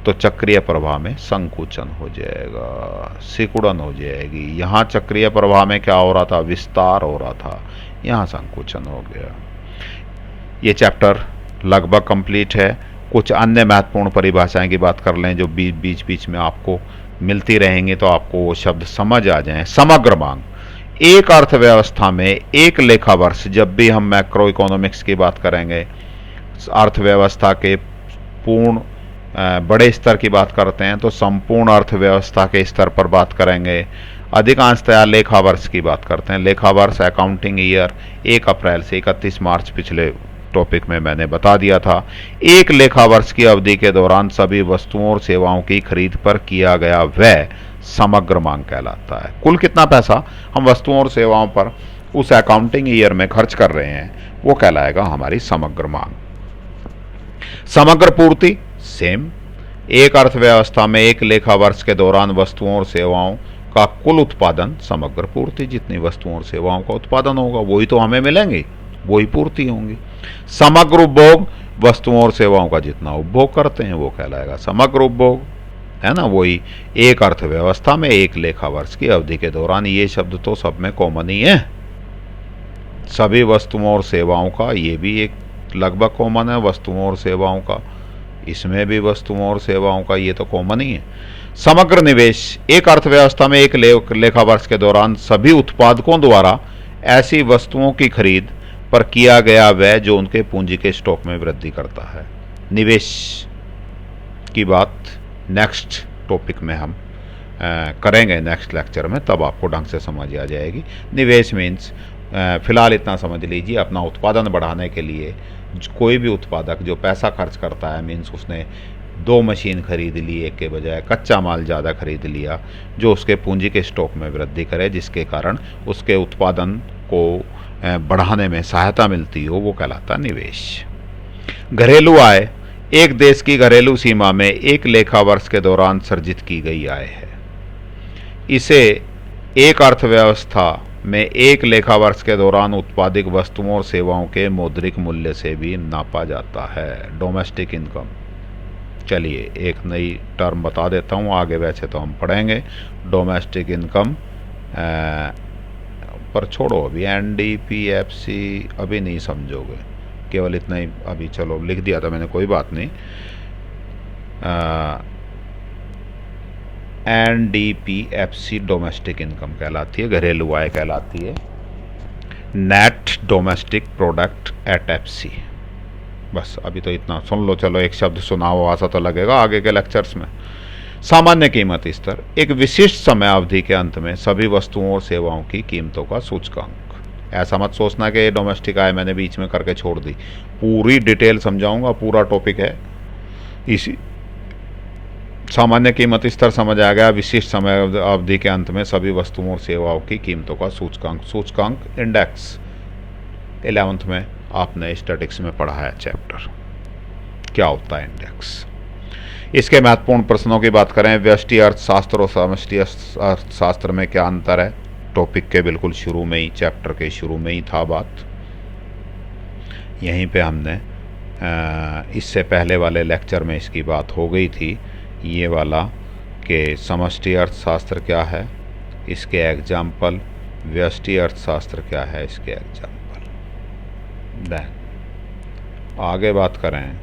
तो चक्रीय प्रवाह में संकुचन हो जाएगा, सिकुड़न हो जाएगी। यहाँ चक्रीय प्रवाह में क्या हो रहा था, विस्तार हो रहा था, यहाँ संकुचन हो गया। ये चैप्टर लगभग कंप्लीट है। कुछ अन्य महत्वपूर्ण परिभाषाएं की बात कर लें जो बीच बीच में आपको मिलती रहेंगी, तो आपको वो शब्द समझ आ जाएं। समग्र मांग, एक अर्थव्यवस्था में एक लेखा वर्ष, जब भी हम मैक्रो इकोनॉमिक्स की बात करेंगे, अर्थव्यवस्था के पूर्ण बड़े स्तर की बात करते हैं तो संपूर्ण अर्थव्यवस्था के स्तर पर बात करेंगे। अधिकांशतया लेखा वर्ष की बात करते हैं। लेखा वर्ष अकाउंटिंग ईयर 1 अप्रैल से 31 मार्च पिछले टॉपिक में मैंने बता दिया था। एक लेखा वर्ष की अवधि के दौरान सभी वस्तुओं और सेवाओं की खरीद पर किया गया व्यय समग्र मांग कहलाता है। कुल कितना पैसा हम वस्तुओं और सेवाओं पर उस अकाउंटिंग ईयर में खर्च कर रहे हैं वो कहलाएगा हमारी समग्र मांग। समग्र पूर्ति सेम, एक अर्थव्यवस्था में एक लेखा वर्ष के दौरान वस्तुओं और सेवाओं का कुल उत्पादन समग्र पूर्ति, जितनी वस्तुओं और सेवाओं का उत्पादन होगा वही तो हमें मिलेंगी, वही पूर्ति होंगी। समग्र उपभोग, वस्तुओं और सेवाओं का जितना उपभोग करते हैं वो कहलाएगा समग्र उपभोग, है ना। वही एक अर्थव्यवस्था में एक लेखा वर्ष की अवधि के दौरान, ये शब्द तो सब में कॉमन ही है, सभी वस्तुओं और सेवाओं का, ये भी एक लगभग कॉमन है वस्तुओं और सेवाओं का, इसमें भी वस्तुओं और सेवाओं का, ये तो कॉमन ही है। समग्र निवेश, एक अर्थव्यवस्था में एक लेखा वर्ष के दौरान सभी उत्पादकों द्वारा ऐसी वस्तुओं की खरीद पर किया गया व्यय जो उनके पूंजी के स्टॉक में वृद्धि करता है। निवेश की बात नेक्स्ट टॉपिक में हम करेंगे, नेक्स्ट लेक्चर में, तब आपको ढंग से समझ आ जाएगी। निवेश मीन्स फिलहाल इतना समझ लीजिए, अपना उत्पादन बढ़ाने के लिए कोई भी उत्पादक जो पैसा खर्च करता है, मीन्स उसने 2 मशीन खरीद ली एक के बजाय, कच्चा माल ज़्यादा खरीद लिया जो उसके पूंजी के स्टॉक में वृद्धि करे, जिसके कारण उसके उत्पादन को बढ़ाने में सहायता मिलती हो, वो कहलाता निवेश। घरेलू आय, एक देश की घरेलू सीमा में एक लेखा वर्ष के दौरान सर्जित की गई आय है। इसे एक अर्थव्यवस्था में एक लेखा वर्ष के दौरान उत्पादित वस्तुओं और सेवाओं के मौद्रिक मूल्य से भी नापा जाता है, डोमेस्टिक इनकम। चलिए एक नई टर्म बता देता हूँ, आगे वैसे तो हम पढ़ेंगे डोमेस्टिक इनकम, पर छोड़ो अभी NDPFC अभी नहीं समझोगे, केवल इतना ही अभी, चलो लिख दिया था मैंने, कोई बात नहीं। NDPFC डोमेस्टिक इनकम कहलाती है, घरेलू आय कहलाती है। Net domestic product at FC, बस अभी तो इतना सुन लो। चलो एक शब्द सुना हुआ सा तो लगेगा आगे के लेक्चर्स में। सामान्य कीमत स्तर, एक विशिष्ट समय अवधि के अंत में सभी वस्तुओं और सेवाओं की कीमतों का सूचकांक। ऐसा मत सोचना कि डोमेस्टिक आय मैंने बीच में करके छोड़ दी, पूरी डिटेल समझाऊंगा, पूरा टॉपिक है इसी। सामान्य कीमत स्तर समझ आ गया, विशिष्ट समय अवधि के अंत में सभी वस्तुओं और सेवाओं की कीमतों का सूचकांक। सूचकांक इंडेक्स 11th में आपने स्टैटिक्स में पढ़ा है चैप्टर, क्या होता है इंडेक्स। इसके महत्वपूर्ण प्रश्नों की बात करें, व्यष्टि अर्थशास्त्र और समष्टि अर्थशास्त्र में क्या अंतर है, टॉपिक के बिल्कुल शुरू में ही, चैप्टर के शुरू में ही था बात। यहीं पे हमने इससे पहले वाले लेक्चर में इसकी बात हो गई थी, ये वाला कि समष्टि अर्थशास्त्र क्या है, इसके एग्जाम्पल, व्यष्टि अर्थशास्त्र क्या है, इसके एग्जाम्पल। आगे बात करें।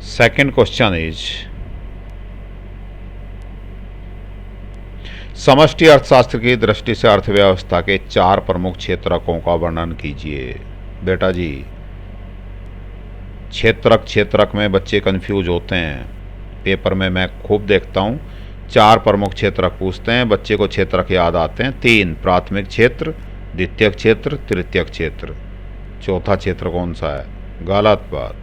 सेकंड क्वेश्चन इज, समष्टि अर्थशास्त्र की दृष्टि से अर्थव्यवस्था के 4 प्रमुख क्षेत्रकों का वर्णन कीजिए। बेटा जी, क्षेत्रक में बच्चे कंफ्यूज होते हैं, पेपर में मैं खूब देखता हूँ। 4 प्रमुख क्षेत्रक पूछते हैं, बच्चे को क्षेत्रक याद आते हैं 3, प्राथमिक क्षेत्र, द्वितीयक क्षेत्र, तृतीयक क्षेत्र। चौथा क्षेत्र कौन सा है? गलत बात।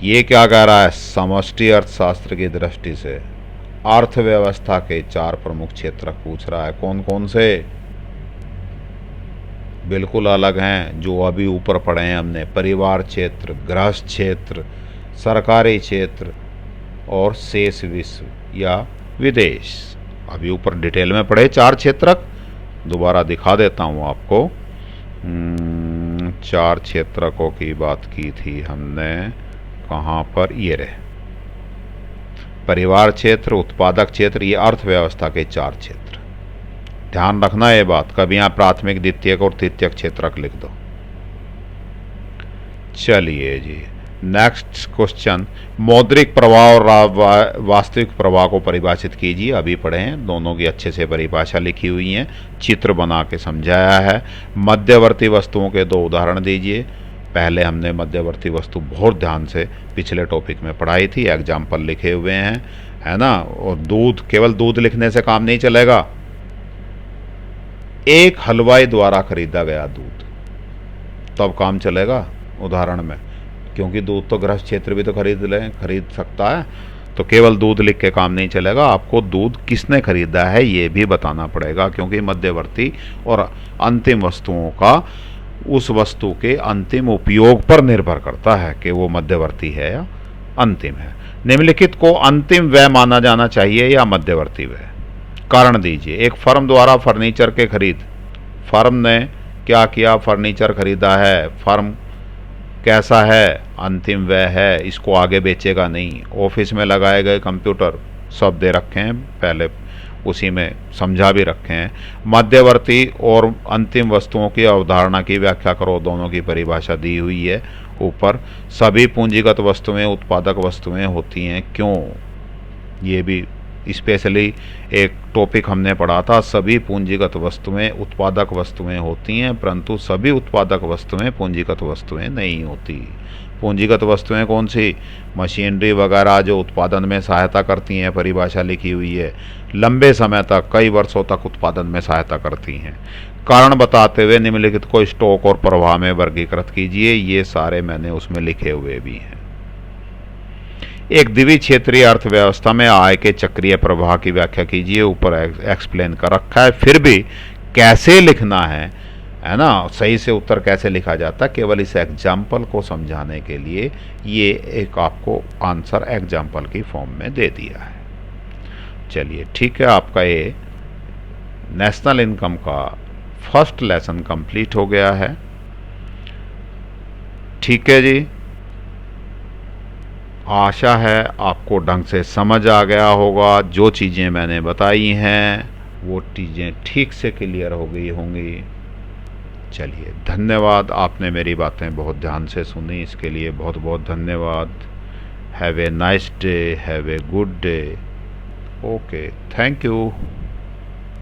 ये क्या कह रहा है? समष्टि अर्थशास्त्र की दृष्टि से अर्थव्यवस्था के 4 प्रमुख क्षेत्रक पूछ रहा है। कौन कौन से? बिल्कुल अलग हैं जो अभी ऊपर पढ़े हैं हमने। परिवार क्षेत्र, गृहस्थ क्षेत्र, सरकारी क्षेत्र और शेष विश्व या विदेश। अभी ऊपर डिटेल में पढ़े 4 क्षेत्रक। दोबारा दिखा देता हूँ आपको। 4 क्षेत्रकों की बात की थी हमने, कहाँ पर? ये रहे, परिवार क्षेत्र, उत्पादक क्षेत्र, ये अर्थव्यवस्था के 4 क्षेत्र। ध्यान रखना ये बात, कभी यहाँ प्राथमिक, द्वितीयक और तृतीयक क्षेत्रक लिख दो। चलिए जी, नेक्स्ट क्वेश्चन, मौद्रिक प्रवाह और वास्तविक प्रवाह को परिभाषित कीजिए। अभी पढ़े हैं, दोनों की अच्छे से परिभाषा लिखी हुई है, चित्र बना के समझाया है। मध्यवर्ती वस्तुओं के 2 उदाहरण दीजिए। पहले हमने मध्यवर्ती वस्तु बहुत ध्यान से पिछले टॉपिक में पढ़ाई थी, एग्जाम्पल लिखे हुए हैं, है ना। और दूध, केवल दूध लिखने से काम नहीं चलेगा। एक हलवाई द्वारा खरीदा गया दूध, तब काम चलेगा उदाहरण में, क्योंकि दूध तो गृह क्षेत्र भी तो खरीद सकता है। तो केवल दूध लिख के काम नहीं चलेगा, आपको दूध किसने खरीदा है ये भी बताना पड़ेगा, क्योंकि मध्यवर्ती और अंतिम वस्तुओं का उस वस्तु के अंतिम उपयोग पर निर्भर करता है कि वो मध्यवर्ती है या अंतिम है। निम्नलिखित को अंतिम व्यय माना जाना चाहिए या मध्यवर्ती व्यय? कारण दीजिए। एक फर्म द्वारा फर्नीचर के खरीद, फर्म ने क्या किया? फर्नीचर खरीदा है, फर्म कैसा है? अंतिम व्यय है, इसको आगे बेचेगा नहीं। ऑफिस में लगाए गए कंप्यूटर सब दे रखे हैं, पहले उसी में समझा भी रखे हैं। मध्यवर्ती और अंतिम वस्तुओं की अवधारणा की व्याख्या करो, दोनों की परिभाषा दी हुई है ऊपर। सभी पूंजीगत वस्तुएं उत्पादक वस्तुएं होती हैं, क्यों? ये भी स्पेशली एक टॉपिक हमने पढ़ा था। सभी पूंजीगत वस्तुएं उत्पादक वस्तुएं होती हैं, परंतु सभी उत्पादक वस्तुएं पूंजीगत वस्तुएं नहीं होती। पूंजीगत वस्तुएं कौन सी? मशीनरी वगैरह जो उत्पादन में सहायता करती हैं, परिभाषा लिखी हुई है। लंबे समय तक, कई वर्षों तक उत्पादन में सहायता करती हैं। कारण बताते हुए निम्नलिखित को स्टॉक और प्रवाह में वर्गीकृत कीजिए। ये सारे मैंने उसमें लिखे हुए भी हैं। एक द्विक्षेत्रीय अर्थव्यवस्था में आय के चक्रीय प्रवाह की व्याख्या कीजिए। ऊपर एक्सप्लेन कर रखा है, फिर भी कैसे लिखना है ना, सही से उत्तर कैसे लिखा जाता है, केवल इस एग्जाम्पल को समझाने के लिए ये एक आपको आंसर एग्जाम्पल की फॉर्म में दे दिया है। चलिए ठीक है, आपका ये नेशनल इनकम का फर्स्ट लेसन कंप्लीट हो गया है। ठीक है जी, आशा है आपको ढंग से समझ आ गया होगा। जो चीज़ें मैंने बताई हैं वो चीज़ें ठीक से क्लियर हो गई होंगी। चलिए धन्यवाद, आपने मेरी बातें बहुत ध्यान से सुनी, इसके लिए बहुत बहुत धन्यवाद। Have a nice day, have a good day. Okay, thank you.